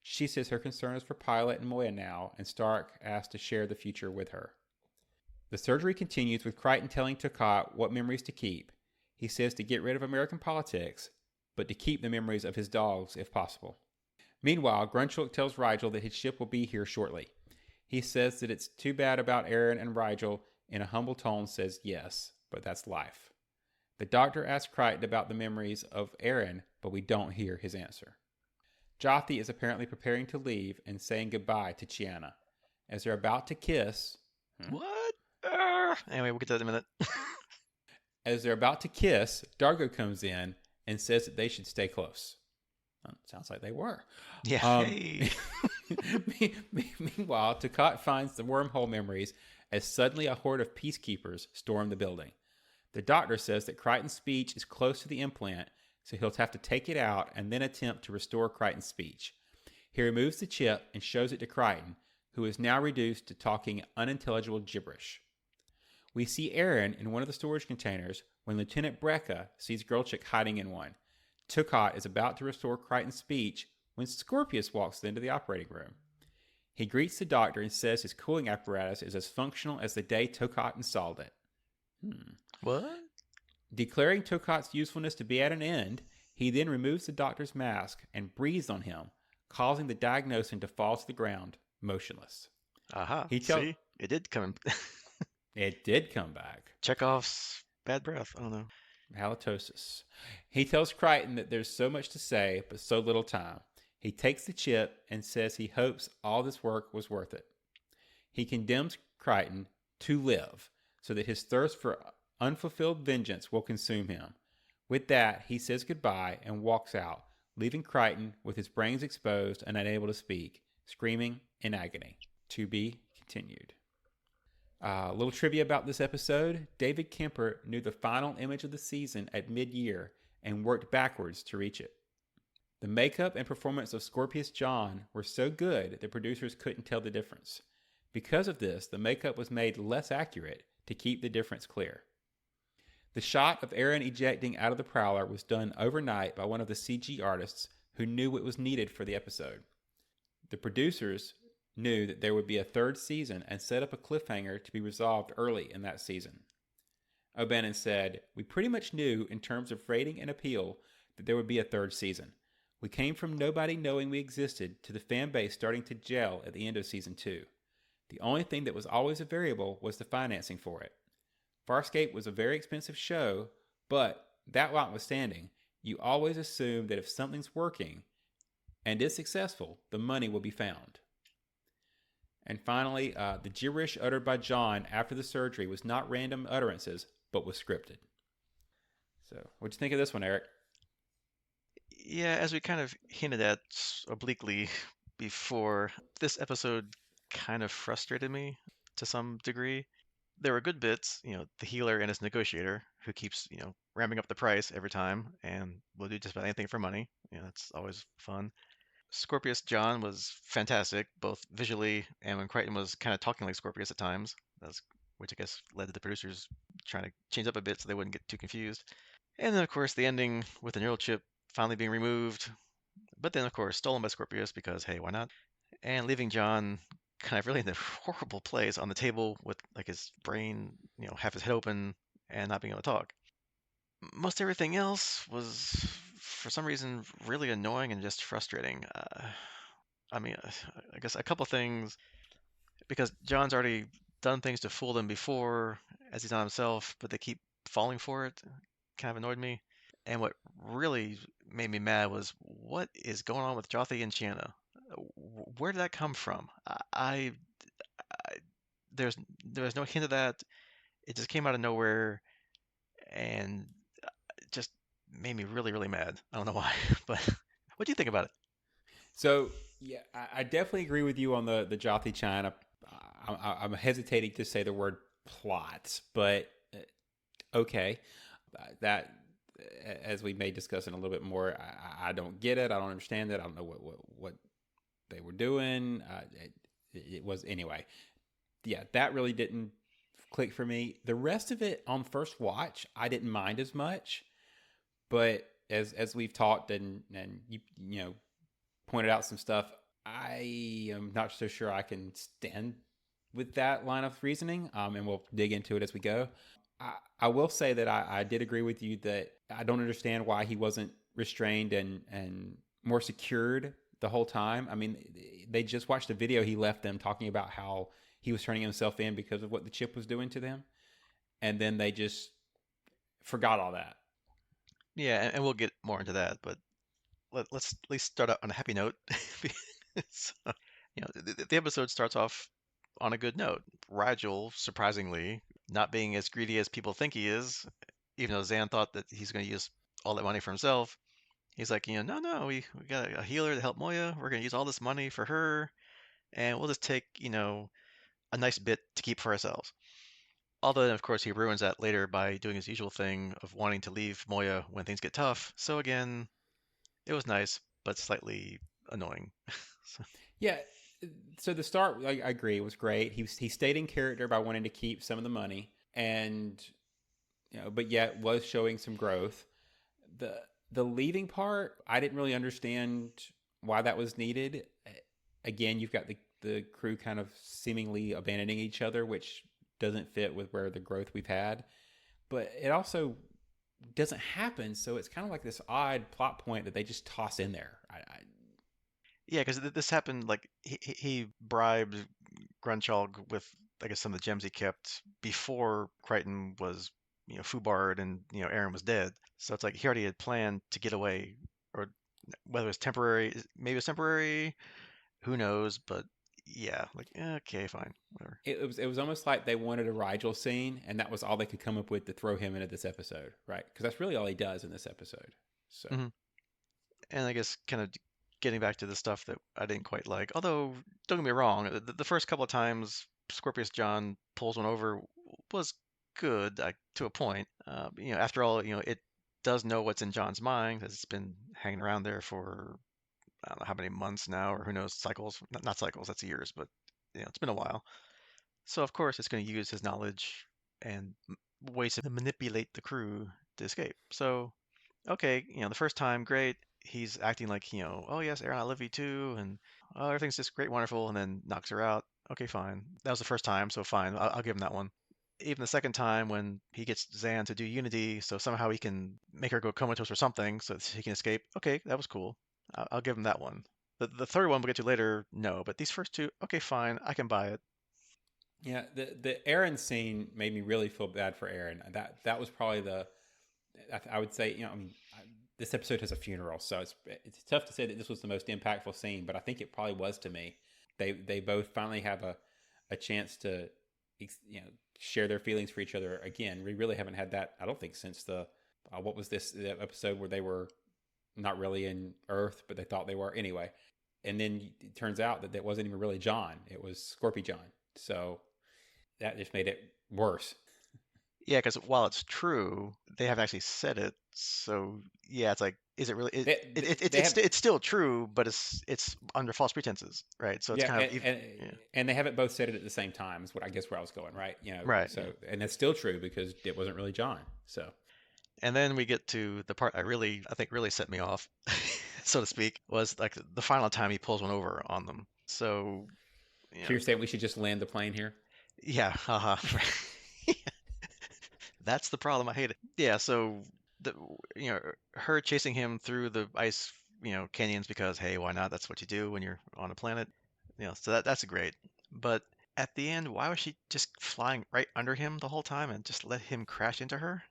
She says her concern is for Pilot and Moya now, and Stark asks to share the future with her. The surgery continues with Crichton telling Tokat what memories to keep. He says to get rid of American politics, but to keep the memories of his dogs if possible. Meanwhile, Grunchuk tells Rigel that his ship will be here shortly. He says that it's too bad about Aaron, and Rigel, in a humble tone, says yes, but that's life. The doctor asks Crichton about the memories of Aaron, but we don't hear his answer. Jothi is apparently preparing to leave and saying goodbye to Chiana. As they're about to kiss... What? Anyway, we'll get to that in a minute. As they're about to kiss, Dargo comes in and says that they should stay close. Sounds like they were. Yeah. Hey. Meanwhile, Tokat finds the wormhole memories as suddenly a horde of peacekeepers storm the building. The doctor says that Crichton's speech is close to the implant, so he'll have to take it out and then attempt to restore Crichton's speech. He removes the chip and shows it to Crichton, who is now reduced to talking unintelligible gibberish. We see Aaron in one of the storage containers when Lieutenant Brekka sees Grunchuk hiding in one. Tokat is about to restore Crichton's speech when Scorpius walks into the operating room. He greets the doctor and says his cooling apparatus is as functional as the day Tokat installed it. What? Declaring Tokat's usefulness to be at an end, he then removes the doctor's mask and breathes on him, causing the diagnosing to fall to the ground, motionless. Aha. See? It did come. It did come back. Chekhov's bad breath. I don't know. Halitosis. He tells Crichton that there's so much to say, but so little time. He takes the chip and says he hopes all this work was worth it. He condemns Crichton to live, so that his thirst for unfulfilled vengeance will consume him. With that, he says goodbye and walks out, leaving Crichton with his brains exposed and unable to speak, screaming in agony. To be continued. A little trivia about this episode: David Kemper knew the final image of the season at mid year and worked backwards to reach it. The makeup and performance of Scorpius John were so good the producers couldn't tell the difference. Because of this, the makeup was made less accurate to keep the difference clear. The shot of Aaron ejecting out of the Prowler was done overnight by one of the CG artists who knew it was needed for the episode. The producers knew that there would be a third season and set up a cliffhanger to be resolved early in that season. O'Bannon said, "We pretty much knew in terms of rating and appeal that there would be a third season. We came from nobody knowing we existed to the fan base starting to gel at the end of season 2. The only thing that was always a variable was the financing for it. Farscape was a very expensive show, but that notwithstanding, you always assume that if something's working and is successful, the money will be found." And finally, the gibberish uttered by John after the surgery was not random utterances, but was scripted. So, what'd you think of this one, Eric? Yeah, as we kind of hinted at obliquely before, this episode kind of frustrated me to some degree. There were good bits, the healer and his negotiator who keeps, ramping up the price every time and will do just about anything for money. That's always fun. Scorpius John was fantastic, both visually and when Crichton was kind of talking like Scorpius at times. That's which I guess led to the producers trying to change up a bit so they wouldn't get too confused. And then of course the ending with the neural chip finally being removed, but then of course stolen by Scorpius because hey, why not? And leaving John kind of really in the horrible place on the table with like his brain, half his head open and not being able to talk. Most everything else was for some reason really annoying and just frustrating. I mean, I guess a couple things because John's already done things to fool them before as he's not himself, but they keep falling for it. Kind of annoyed me. And what really made me mad was what is going on with Jothi and Shanna? Where did that come from? I there's there was no hint of that. It just came out of nowhere and it just made me really, really mad. I don't know why, but what do you think about it? So, yeah, I definitely agree with you on the Jothi China. I'm hesitating to say the word plot, but okay. That, as we may discuss in a little bit more, I don't get it. I don't understand it. I don't know what they were doing. It was, anyway. Yeah, that really didn't click for me. The rest of it on first watch, I didn't mind as much. But as we've talked and you know pointed out some stuff, I am not so sure I can stand with that line of reasoning. And we'll dig into it as we go. I will say that I did agree with you that I don't understand why he wasn't restrained and more secured the whole time. I mean, they just watched a video he left them talking about how he was turning himself in because of what the chip was doing to them. And then they just forgot all that. Yeah, and we'll get more into that, but let's at least start out on a happy note. So, the episode starts off on a good note. Rigel, surprisingly, not being as greedy as people think he is, even though Zan thought that he's going to use all that money for himself. He's like, no, we got a healer to help Moya. We're going to use all this money for her, and we'll just take, a nice bit to keep for ourselves. Although, then, of course, he ruins that later by doing his usual thing of wanting to leave Moya when things get tough. So again, it was nice, but slightly annoying. So, Yeah. So the start, I agree, it was great. He stayed in character by wanting to keep some of the money, and but yet was showing some growth. The leaving part, I didn't really understand why that was needed. Again, you've got the crew kind of seemingly abandoning each other, which doesn't fit with where the growth we've had. But it also doesn't happen, so it's kind of like this odd plot point that they just toss in there. yeah, because this happened like he bribed Grunchald with, I guess, some of the gems he kept before Crichton was, foobarred and, Aaron was dead. So it's like he already had planned to get away, or whether it's temporary, maybe it's temporary, who knows? But yeah, like okay, fine, whatever. It was almost like they wanted a Rigel scene, and that was all they could come up with to throw him into this episode, right? Because that's really all he does in this episode. So Hmm. And I guess kind of getting back to the stuff that I didn't quite like. Although, don't get me wrong, the first couple of times Scorpius John pulls one over was good to a point. After all, it does know what's in John's mind, 'cause it's been hanging around there for I don't know how many months now, or who knows, cycles. Not cycles, that's years, but it's been a while. So of course it's going to use his knowledge and ways to manipulate the crew to escape. So okay, the first time, great. He's acting like, oh yes, Aaron, I love you too, and oh, everything's just great, wonderful, and then knocks her out. Okay, fine. That was the first time, so fine. I'll give him that one. Even the second time when he gets Zan to do Unity, so somehow he can make her go comatose or something, so that he can escape. Okay, that was cool. I'll give him that one. The third one we'll get to later, no. But these first two, okay, fine. I can buy it. yeah, the Aaron scene made me really feel bad for Aaron. That was probably I would say, I mean, this episode has a funeral, so it's tough to say that this was the most impactful scene, but I think it probably was to me. They both finally have a chance to share their feelings for each other again. We really haven't had that, I don't think, since what was the episode where they were not really in Earth, but they thought they were anyway. And then it turns out that wasn't even really John; it was Scorpy John. So that just made it worse. Yeah, because while it's true, they haven't actually said it. So yeah, it's like, is it really? They have It's still true, but it's under false pretenses, right? So it's Yeah, kind of even. Yeah, and they haven't both said it at the same time. Is what I guess where I was going, right? right. Yeah. So and that's still true because it wasn't really John. So And then we get to the part I think really set me off, so to speak, was like the final time he pulls one over on them. So you so know, you're saying we should just land the plane here? yeah, haha. That's the problem. I hate it. Yeah, so the her chasing him through the ice, canyons because hey, why not? That's what you do when you're on a planet. So that's great. But at the end, why was she just flying right under him the whole time and just let him crash into her?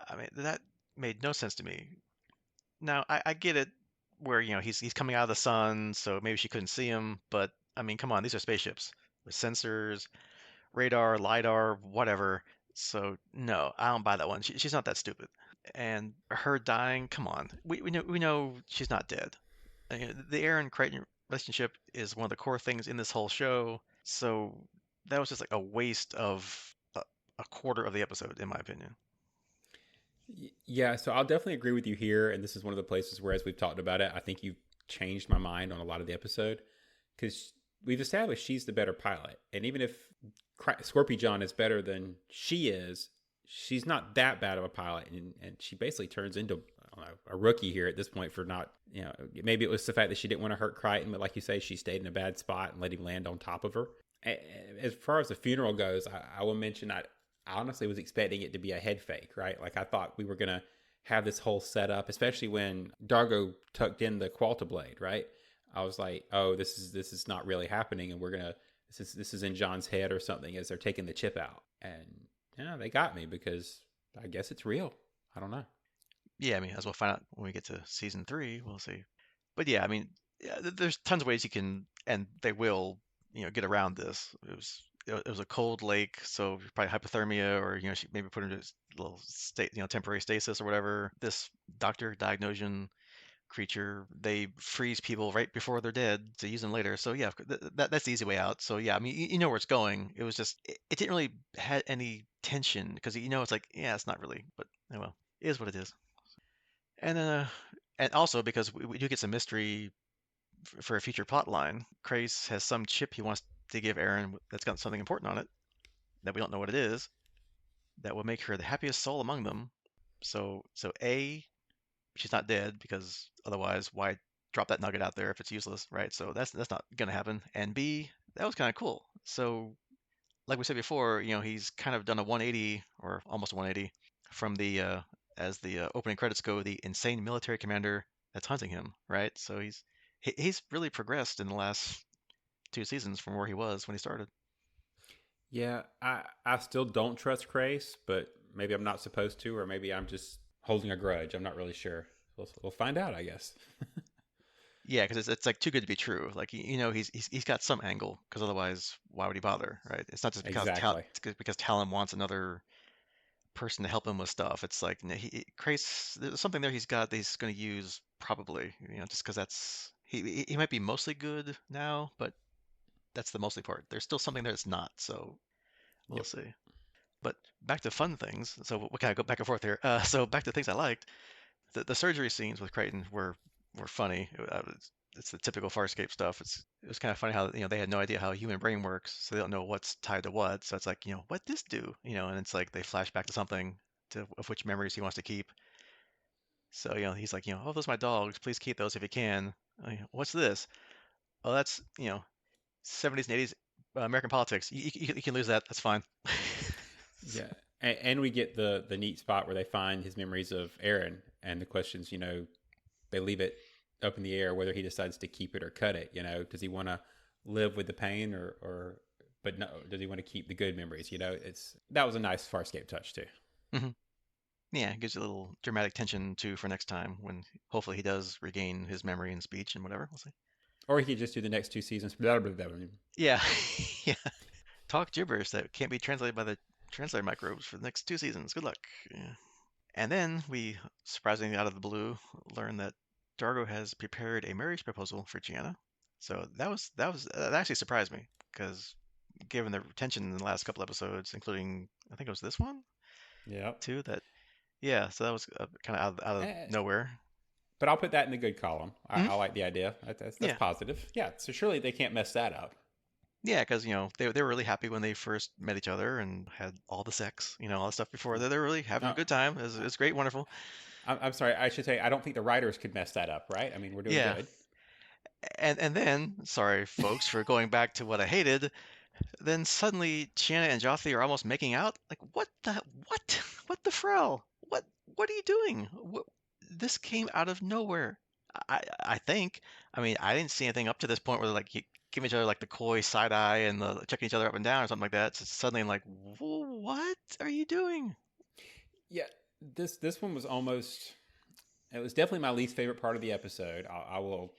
I mean, that made no sense to me. Now, I get it where, he's coming out of the sun, so maybe she couldn't see him, but I mean, come on, these are spaceships with sensors, radar, lidar, whatever. So no, I don't buy that one. She's not that stupid. And her dying, come on. We know she's not dead. The Aaron Crichton relationship is one of the core things in this whole show. So that was just like a waste of a quarter of the episode, in my opinion. Yeah, so I'll definitely agree with you here. And this is one of the places where, as we've talked about it, I think you've changed my mind on a lot of the episode because we've established she's the better pilot. And even if Scorpy John is better than she is, she's not that bad of a pilot. And she basically turns into, I don't know, a rookie here at this point for not, maybe it was the fact that she didn't want to hurt Crichton, but like you say, she stayed in a bad spot and let him land on top of her. As far as the funeral goes, I will mention I honestly was expecting it to be a head fake, right? Like I thought we were gonna have this whole setup, especially when Dargo tucked in the Qualta blade, right? I was like, oh, this is not really happening, and this is in John's head or something as they're taking the chip out, and yeah, they got me because I guess it's real. I don't know. Yeah, I mean, as we'll find out when we get to season three, we'll see. But yeah, I mean, yeah, there's tons of ways you can, and they will, get around this. It was a cold lake, so probably hypothermia, or she maybe put her in a little state, temporary stasis or whatever. This doctor Diagnosion creature, they freeze people right before they're dead to use them later. So yeah, that's the easy way out. So yeah, I mean, you know where it's going. It was just it didn't really had any tension because it's like yeah, it's not really, but oh well, it is what it is. And and also because we do get some mystery for a future plot line. Krace has some chip he wants to give Aaron that's got something important on it that we don't know what it is that will make her the happiest soul among them. So A, she's not dead because otherwise why drop that nugget out there if it's useless, right? So that's not gonna happen. And B, that was kind of cool. So like we said before, he's kind of done a 180 or almost a 180 from the as the opening credits go, the insane military commander that's hunting him, right? So he's really progressed in the last two seasons from where he was when he started. Yeah, I still don't trust Crace, but maybe I'm not supposed to, or maybe I'm just holding a grudge. I'm not really sure. We'll find out, I guess. Yeah, because it's like too good to be true. Like he's got some angle, because otherwise why would he bother, right? It's not just Exactly. because Talon wants another person to help him with stuff. It's like Crace, there's something there he's got that he's going to use probably, just because that's he might be mostly good now, but that's the mostly part. There's still something there that's not, so we'll Yep. see. But back to fun things. So we kind of go back and forth here. So back to things I liked. The surgery scenes with Crichton were funny. It's the typical Farscape stuff. It was kind of funny how they had no idea how a human brain works, so they don't know what's tied to what. So it's like what this do? And it's like they flash back to something of which memories he wants to keep. So he's like oh, those are my dogs. Please keep those if you can. What's this? Oh, that's 70s and 80s American politics. You can lose that. That's fine. Yeah. And we get the neat spot where they find his memories of Aaron, and the questions, they leave it up in the air whether he decides to keep it or cut it. Does he want to live with the pain, or but no, does he want to keep the good memories? That was a nice Farscape touch too. hmm Yeah, it gives you a little dramatic tension too for next time when hopefully he does regain his memory and speech and whatever. We'll see. Or he could just do the next two seasons. Blah, blah, blah, blah. Yeah, yeah. Talk gibberish that can't be translated by the translator microbes for the next 2 seasons. Good luck. Yeah. And then we, surprisingly out of the blue, learn that Dargo has prepared a marriage proposal for Gianna. So that actually surprised me because given the tension in the last couple episodes, including I think it was this one Yep. too, that yeah, so that was kind of out of Eh, nowhere. but I'll put that in the good column. Mhm. I like the idea. That's Yeah, positive. Yeah. So surely they can't mess that up. yeah, because they were really happy when they first met each other and had all the sex, all the stuff before. They're really having a No, good time. It's great, wonderful. I'm sorry. I should say I don't think the writers could mess that up, right? I mean, we're doing Yeah, good. and then sorry folks for going back to what I hated. Then suddenly Shanna and Joffrey are almost making out. Like what what the frell? What are you doing? This came out of nowhere. I think. I mean, I didn't see anything up to this point where they're like giving each other like the coy side eye and the checking each other up and down or something like that. So suddenly I'm like, what are you doing? Yeah. This one was almost. It was definitely my least favorite part of the episode. I will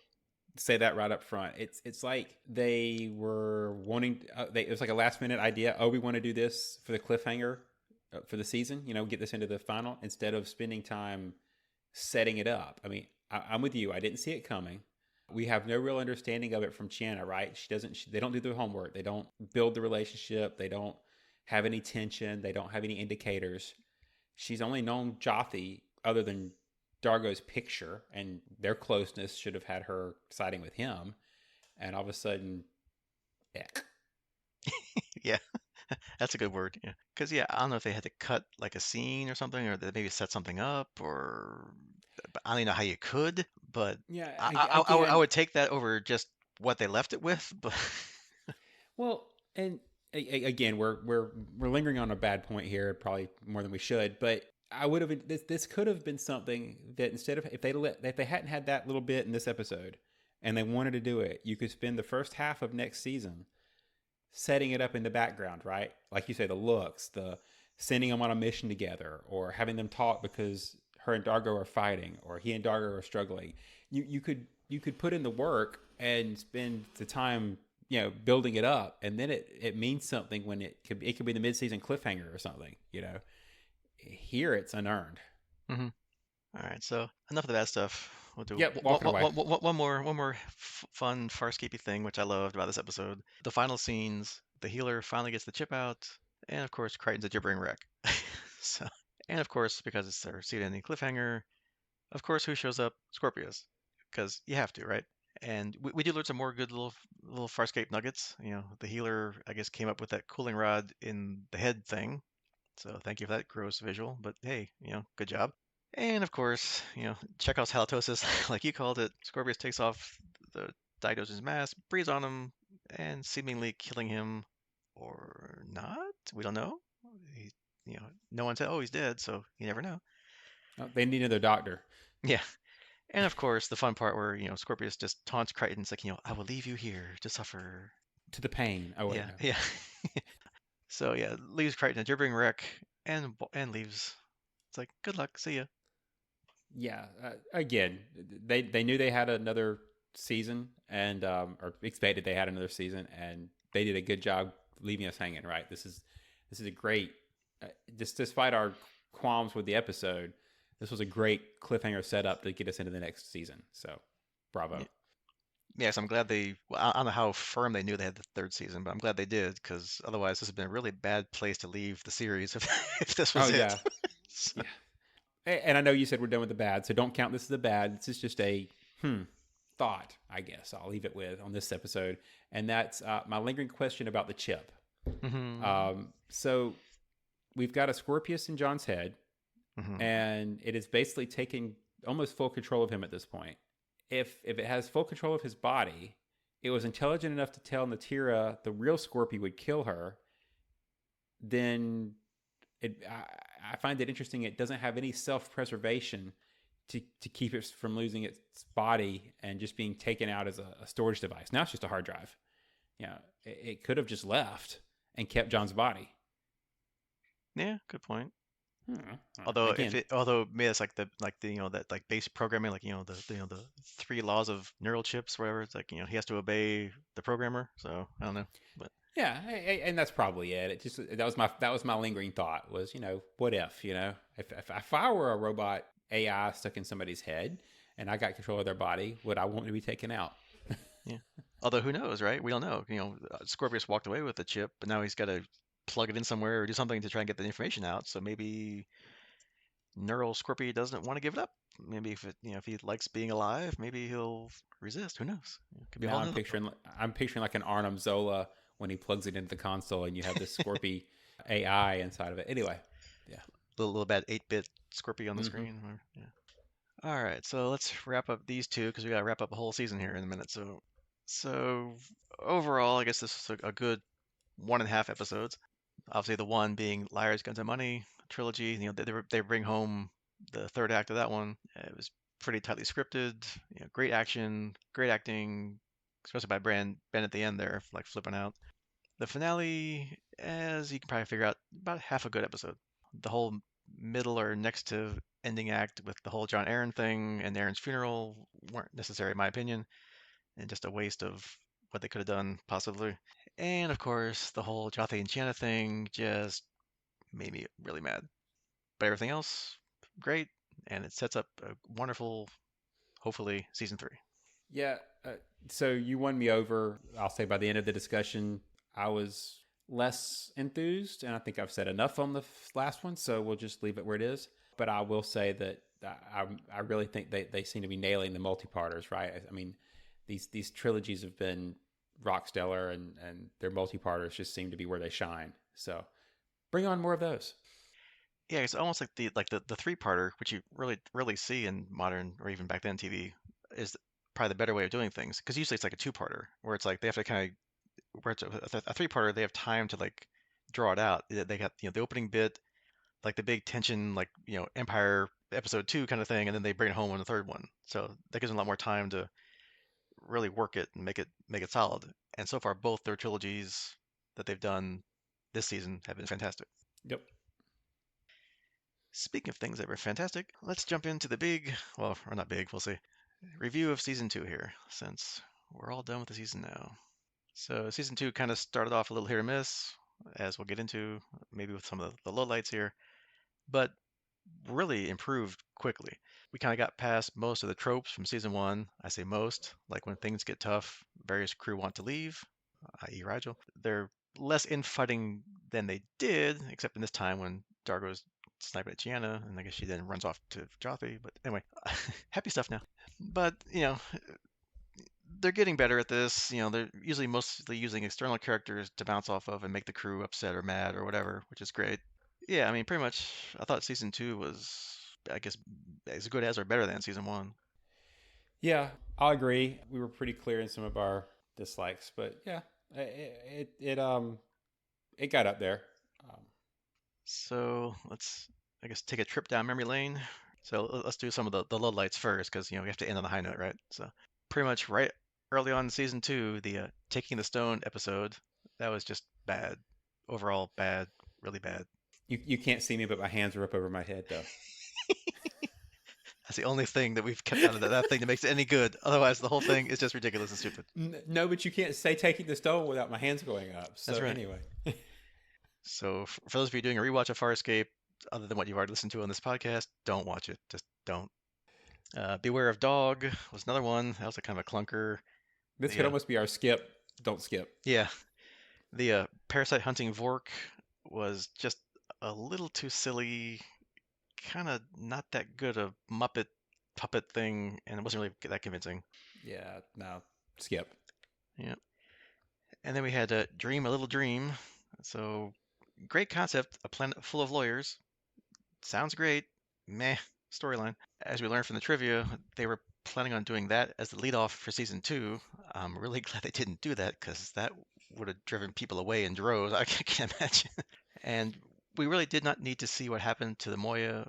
say that right up front. It's like they were wanting. It was like a last minute idea. Oh, we want to do this for the cliffhanger for the season. Get this into the final instead of spending time setting it up. I mean, I'm with you. I didn't see it coming. We have no real understanding of it from Chiana, right? She doesn't. They don't do the homework. They don't build the relationship. They don't have any tension. They don't have any indicators. She's only known Jotham other than Dargo's picture, and their closeness should have had her siding with him. And all of a sudden, yeah, Yeah, that's a good word. Yeah, because yeah, I don't know if they had to cut like a scene or something, or they maybe set something up, or but I don't even know how you could. But yeah. I Again, would take that over just what they left it with. But well, and again, we're lingering on a bad point here, probably more than we should. But I would have this could have been something that instead of if they hadn't had that little bit in this episode, and they wanted to do it, you could spend the first half of next season setting it up in the background, right? Like you say, the looks, the sending them on a mission together, or having them talk because her and Dargo are fighting, or he and Dargo are struggling. You could put in the work and spend the time building it up, and then it means something when it could be the mid-season cliffhanger or something. Here it's unearned. Mhm. All right, so enough of the bad stuff. We'll do Yep, walk it away. one more fun Farscapey thing, which I loved about this episode. The final scenes, the healer finally gets the chip out, and of course, Crichton's a gibbering wreck. So, and of course, because it's their seed ending cliffhanger, of course, who shows up? Scorpius, because you have to, right? And we do learn some more good little Farscape nuggets. The healer, I guess, came up with that cooling rod in the head thing. So thank you for that gross visual, but hey, good job. And of course, Chekhov's halitosis, like you called it. Scorpius takes off the diagnosis mask, breathes on him, and seemingly killing him, or not. We don't know. He, no one said, "Oh, he's dead," so you never know. Oh, they need another doctor. Yeah. And of course, the fun part where Scorpius just taunts Crichton, it's like, "I will leave you here to suffer." To the pain. Oh wait, Yeah, no. yeah. So yeah, leaves Crichton a gibbering wreck, and leaves. It's like, good luck, see ya. Yeah. Again, they knew they had another season, and or expected they had another season, and they did a good job leaving us hanging. Right, this is a great. Just despite our qualms with the episode, this was a great cliffhanger setup to get us into the next season. So, bravo. Yes, I'm glad they. Well, I don't know how firm they knew they had the third season, but I'm glad they did because otherwise this has been a really bad place to leave the series if if this Oh was it. yeah, So, yeah. And I know you said we're done with the bad, so don't count this as a bad. This is just a thought, I guess. I'll leave it with on this episode, and that's my lingering question about the chip. hmm So we've got a Scorpius in John's head, hmm and it is basically taking almost full control of him at this point. If it has full control of his body, it was intelligent enough to tell Natira the real Scorpio would kill her, then I find it interesting. It doesn't have any self-preservation to keep it from losing its body and just being taken out as a storage device. Now it's just a hard drive. Yeah, it could have just left and kept John's body. Yeah, good point. Hmm. Although if Again, it although maybe it's like the that like base programming like the three laws of neural chips whatever it's like he has to obey the programmer so I don't know but yeah, and that's probably it. It just that was my lingering thought was what if I were a robot AI stuck in somebody's head and I got control of their body, would I want to be taken out? yeah, although who knows, right? We don't know. Scorpius walked away with the chip but now he's got to plug it in somewhere or do something to try and get the information out so maybe neural Scorpio doesn't want to give it up. Maybe if he likes being alive maybe he'll resist. Who knows? It could be a Now whole I'm nother picturing I'm picturing like an Arnhem Zola when he plugs it into the console and you have this Scorpy AI inside of it. Anyway, yeah. little bad 8-bit Scorpio on the Mm-hmm. screen. Yeah. All right, so let's wrap up these two because we got to wrap up a whole season here in a minute. So overall, I guess this is a good 1.5 episodes. Obviously, the one being Liars, Guns, and Money trilogy. They bring home the third act of that one. It was pretty tightly scripted. Great action, great acting, especially by Ben at the end there, like flipping out. The finale, as you can probably figure out, about half a good episode. The whole middle or next to ending act with the whole John Aaron thing and Aaron's funeral weren't necessary, in my opinion, and just a waste of what they could have done, possibly. And of course, the whole Jothe and Chiana thing just made me really mad. But everything else, great, and it sets up a wonderful, hopefully, season three. Yeah. So you won me over. I'll say by the end of the discussion, I was less enthused, and I think I've said enough on the last one, so we'll just leave it where it is. But I will say that I really think they seem to be nailing the multi-parters, right? I mean, these trilogies have been rock stellar, and their multi-parters just seem to be where they shine. So bring on more of those. Yeah, it's almost like the three-parter, which you really really see in modern or even back then TV, is probably the better way of doing things. Because usually it's like a two-parter, where it's like they have to kind of where it's a three-parter, they have time to like draw it out. They got the opening bit, like the big tension, like Empire episode 2 kind of thing, and then they bring it home on the third one. So that gives them a lot more time to really work it and make it solid. And so far, both their trilogies that they've done this season have been fantastic. Yep. Speaking of things that were fantastic, let's jump into the big, well, or not big, we'll see, review of season 2 here, since we're all done with the season now. So season 2 kind of started off a little hit or miss, as we'll get into, maybe with some of the lowlights here, but really improved quickly. We kind of got past most of the tropes from season 1. I say most, like when things get tough, various crew want to leave, i.e. Rigel. They're less infighting than they did, except in this time when Dargo's sniping at Gianna, and I guess she then runs off to Joffrey. But anyway, happy stuff now. But they're getting better at this. They're usually mostly using external characters to bounce off of and make the crew upset or mad or whatever, which is great. Yeah, I mean, pretty much. I thought season 2 was, I guess, as good as or better than season 1. Yeah, I'll agree. We were pretty clear in some of our dislikes, but yeah, it got up there. Um, So let's, I guess, take a trip down memory lane. So let's do some of the lowlights first, because we have to end on a high note, right? So pretty much right early on in season 2, the taking the stone episode, that was just bad. Overall, bad, really bad. you can't see me, but my hands are up over my head though. That's the only thing that we've kept out of that thing that makes it any good. Otherwise, the whole thing is just ridiculous and stupid. No, but you can't say taking the stone without my hands going up. That's So right. anyway, So for those of you doing a rewatch of Farscape, other than what you've already listened to on this podcast, don't watch it. Just don't. Beware of Dog was another one. That was a kind of a clunker. this The could almost be our skip. Don't skip. yeah, the parasite hunting Vork was just a little too silly, kind of not that good a Muppet puppet thing, and it wasn't really that convincing. Yeah, no, skip. Yeah. And then we had Dream a Little Dream. So great concept, a planet full of lawyers. Sounds great. Meh storyline. As we learned from the trivia, they were planning on doing that as the lead off for season two. I'm really glad they didn't do that because that would have driven people away in droves. I can't imagine. And we really did not need to see what happened to Moya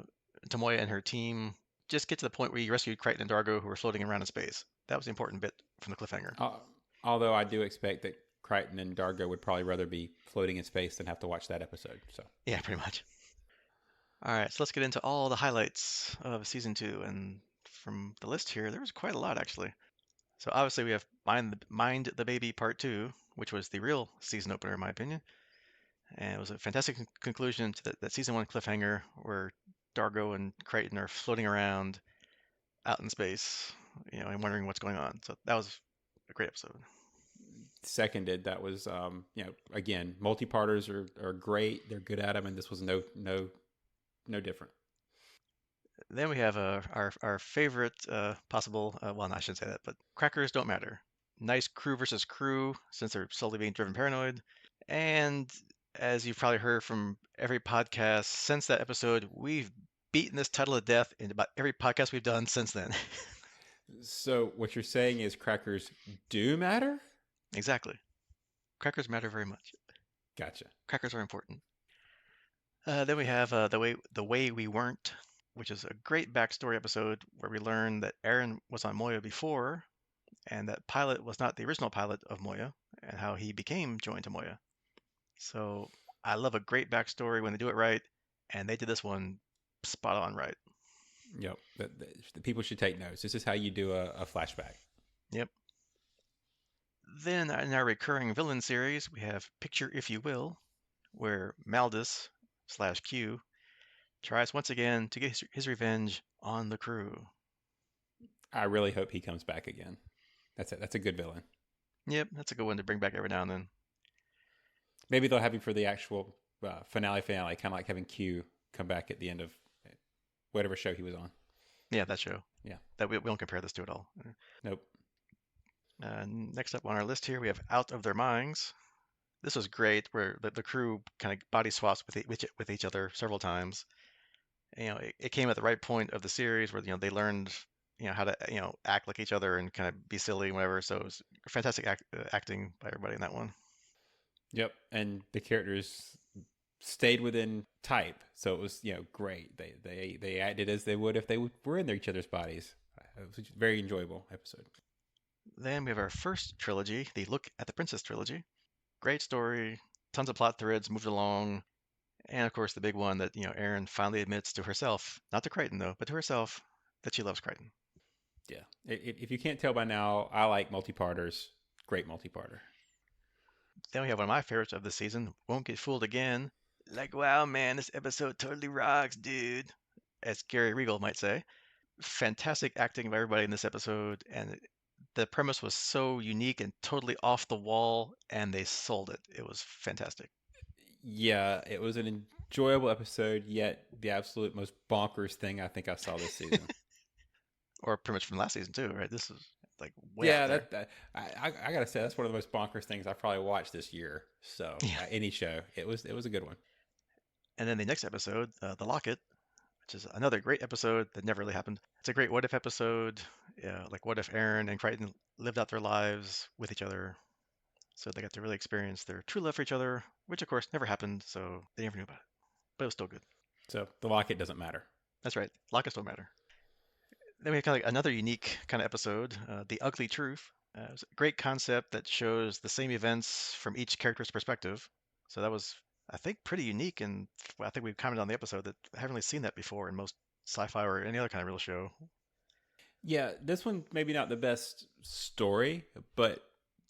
and her team. Just get to the point where you rescued Crichton and Dargo who were floating around in space. That was the important bit from the cliffhanger. Uh, Although I do expect that Crichton and Dargo would probably rather be floating in space than have to watch that episode. So Yeah, pretty much. All right, so let's get into all the highlights of season two. And from the list here, there was quite a lot actually. So obviously we have Mind the Baby Part 2, which was the real season opener in my opinion. And it was a fantastic conclusion to that season one cliffhanger where Dargo and Crichton are floating around out in space, and wondering what's going on. So that was a great episode. seconded. That was again, multi-parters are great. They're good at them, and this was no different. Then we have our favorite possible, well, no, I shouldn't say that, but crackers don't matter. Nice crew versus crew since they're slowly being driven paranoid. And as you've probably heard from every podcast since that episode, we've beaten this title to death in about every podcast we've done since then. So what you're saying is crackers do matter? Exactly. Crackers matter very much. Gotcha. Crackers are important. Then we have the way we weren't, which is a great backstory episode where we learn that Aaron was on Moya before, and that Pilot was not the original pilot of Moya, and how he became joined to Moya. So I love a great backstory when they do it right, and they did this one spot on right. Yep. The people should take notes. This is how you do a flashback. Yep. Then in our recurring villain series, we have Picture If You Will, where Maldus / Q tries once again to get his revenge on the crew. I really hope he comes back again. That's a good villain. Yep, that's a good one to bring back every now and then. Maybe they'll have him for the actual finale, kind of like having Q come back at the end of whatever show he was on. Yeah, that show. Yeah. That we don't compare this to at all. Nope. Next up on our list here, we have Out of Their Minds. This was great, where the crew kind of body swaps with each other several times. It came at the right point of the series where they learned how to act like each other and kind of be silly and whatever. So it was fantastic acting by everybody in that one. Yep. And the characters stayed within type, so it was great. They acted as they would if they were in each other's bodies. It was a very enjoyable episode. Then we have our first trilogy, the Look at the Princess trilogy. Great story, tons of plot threads moved along, and of course the big one that Erin finally admits to herself, not to Crichton though, but to herself, that she loves Crichton. Yeah. If you can't tell by now, I like multi-parters. Great multi-parter. Then we have one of my favorites of the season, Won't Get Fooled Again. Like, wow, man, this episode totally rocks, dude, as Gary Regal might say. Fantastic acting by everybody in this episode, and the premise was so unique and totally off the wall, and they sold it. It was fantastic. Yeah, it was an enjoyable episode, yet the absolute most bonkers thing I think I saw this season. Or pretty much from last season too, right? This is like way Yeah, out there. I gotta say that's one of the most bonkers things I've probably watched this year. So Yeah. any show, it was a good one. And then the next episode, The Locket, which is another great episode that never really happened. It's a great what if episode. Yeah, like what if Aaron and Crichton lived out their lives with each other. So they got to really experience their true love for each other, which of course never happened, so they never knew about it. But it was still good. So the locket doesn't matter. That's right. Lockets don't matter. Then we have kind of like another unique kind of episode, The Ugly Truth. It was a great concept that shows the same events from each character's perspective. So that was, I think, pretty unique, and I think we've commented on the episode that I haven't really seen that before in most sci-fi or any other kind of real show. Yeah, this one maybe not the best story, but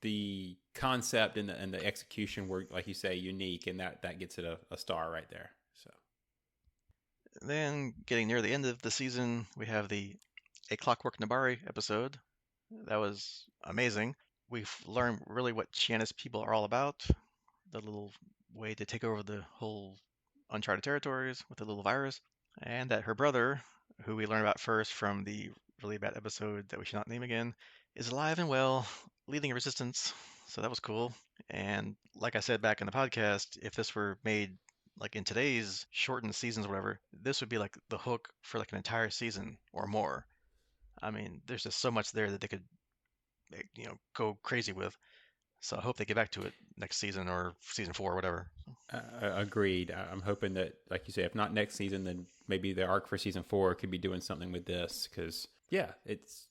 the concept and the execution were, like you say, unique, and that gets it a star right there. So Then, getting near the end of the season, we have the A Clockwork Nabari episode. That was amazing. We've learned really what Chiana's people are all about. The little way to take over the whole uncharted territories with the little virus. And that her brother, who we learn about first from the really bad episode that we should not name again, is alive and well, leading a resistance. So that was cool. And like I said back in the podcast, if this were made like in today's shortened seasons or whatever, this would be like the hook for like an entire season or more. I mean, there's just so much there that they could, go crazy with. So I hope they get back to it next season or season 4 or whatever. agreed. I'm hoping that, like you say, if not next season, then maybe the arc for season 4 could be doing something with this because yeah, it's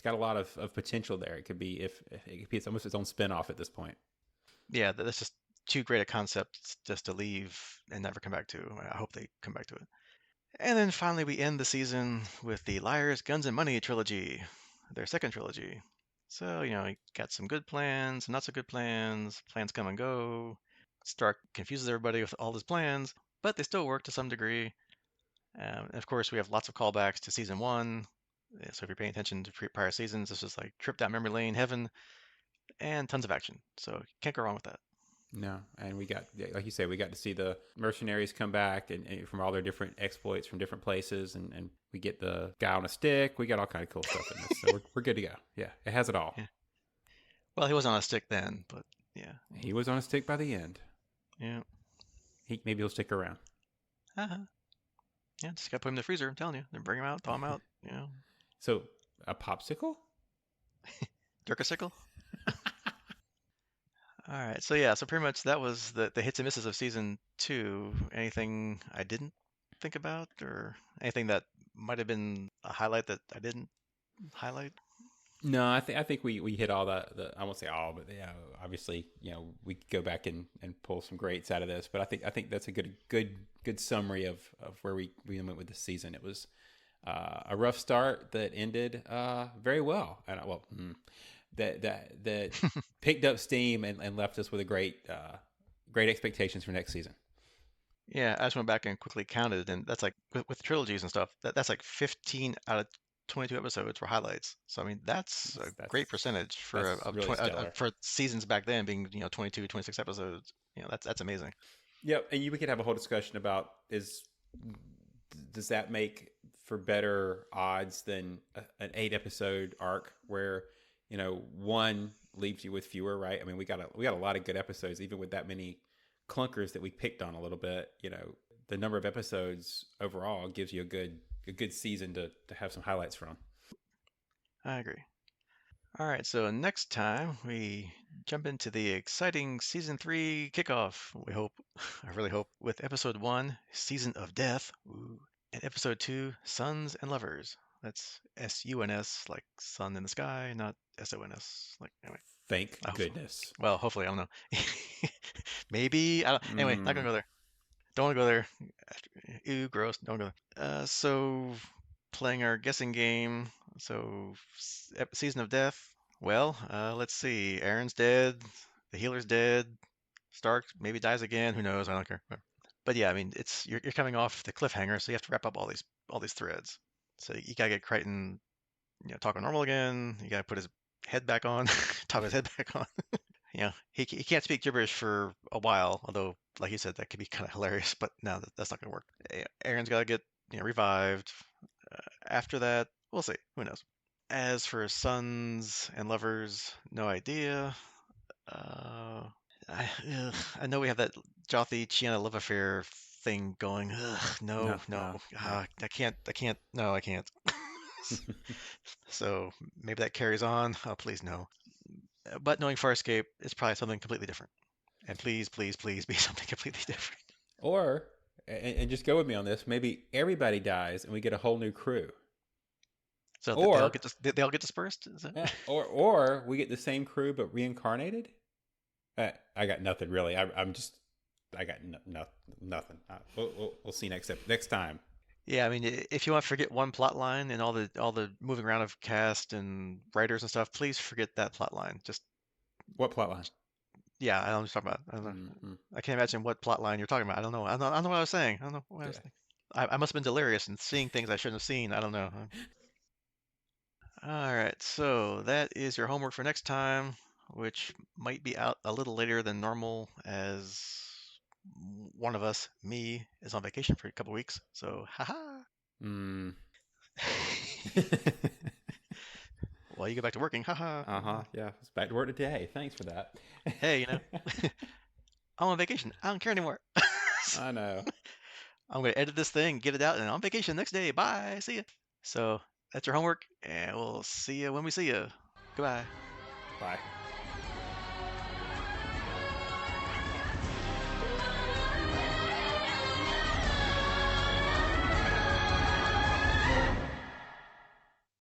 got a lot of potential there. It could be if it could be it's almost its own spinoff at this point. Yeah, that's just too great a concept just to leave and never come back to. I hope they come back to it. And then finally, we end the season with the Liars, Guns, and Money trilogy, their second trilogy. So, you got some good plans, not so good plans, plans come and go. Stark confuses everybody with all his plans, but they still work to some degree. And of course, we have lots of callbacks to season 1. So if you're paying attention to prior seasons, this is like trip down memory lane heaven and tons of action. So can't go wrong with that. No, and we got, like you say, we got to see the mercenaries come back and from all their different exploits from different places, and we get the guy on a stick. We got all kind of cool stuff in this, so we're good to go. Yeah, it has it all. Yeah. Well, he wasn't on a stick then, but yeah. He was on a stick by the end. Yeah. Maybe he'll stick around. Uh-huh. Yeah, just gotta put him in the freezer. I'm telling you. Then bring him out, thaw him out. So a popsicle? Jerkasicle. All right. So yeah. So pretty much that was the hits and misses of season 2. Anything I didn't think about, or anything that might have been a highlight that I didn't highlight? No, I think we hit all the I won't say all, but yeah, obviously we could go back and pull some greats out of this, but I think that's a good summary of where we went with this season. It was a rough start that ended very well, and that picked up steam and left us with a great expectations for next season. Yeah, I just went back and quickly counted, and that's like with trilogies and stuff. That's like 15 out of 22 episodes were highlights. So I mean, that's a great percentage for That's really stellar. for seasons back then being 22, 26 episodes. That's amazing. Yep, and we could have a whole discussion about does that make for better odds than an 8 episode arc where one leaves you with fewer, right? I mean, we got a lot of good episodes, even with that many clunkers that we picked on a little bit. The number of episodes overall gives you a good season to have some highlights from. I agree. All right, so next time we jump into the exciting season 3 kickoff. We hope, I really hope, with episode 1, Season of Death, ooh, and episode 2, Sons and Lovers. That's SUNS, like sun in the sky, not SONS. Like anyway, Thank I hope so. goodness. Well, hopefully, I don't know. Maybe. I don't, anyway, not gonna go there. Don't want to go there. Ew, gross. Don't go there. So playing our guessing game. So season of death. Well, let's see. Aaron's dead. The healer's dead. Stark maybe dies again. Who knows? I don't care. But yeah, I mean, it's you're coming off the cliffhanger, so you have to wrap up all these threads. So you gotta get Crichton, talking normal again. You gotta put his head back on, top his head back on. He can't speak gibberish for a while, although, like you said, that could be kind of hilarious. But no, that's not gonna work. Aaron's gotta get revived. After that, we'll see. Who knows? As for sons and lovers, no idea. I know we have that Jothi Chiana love affair thing going. No, No, no. no, no. I can't. No, I can't. So maybe that carries on. Oh, please no. But knowing Farscape, it's probably something completely different. And please, please, please be something completely different. Or and just go with me on this. Maybe everybody dies and we get a whole new crew. So Or they all get dispersed. Is that... yeah, or we get the same crew but reincarnated. I got nothing really. I got nothing. We'll see next time. Yeah, I mean, if you want to forget one plot line and all the moving around of cast and writers and stuff, please forget that plot line. Just What plot line? yeah, I don't know what you're talking about. I don't know. Mm-hmm. I can't imagine what plot line you're talking about. I don't know. I don't know what I was saying. I don't know what I was Yeah. thinking. I must have been delirious and seeing things I shouldn't have seen. I don't know. All right, so that is your homework for next time, which might be out a little later than normal, as one of us, me, is on vacation for a couple weeks. So, haha. Mm. Well, you get back to working. Haha. Uh-huh. Yeah. It's back to work today. Thanks for that. Hey, I'm on vacation. I don't care anymore. I know. I'm gonna edit this thing, get it out, and on vacation next day. Bye. See ya. So that's your homework, and we'll see you when we see you. Goodbye. Bye.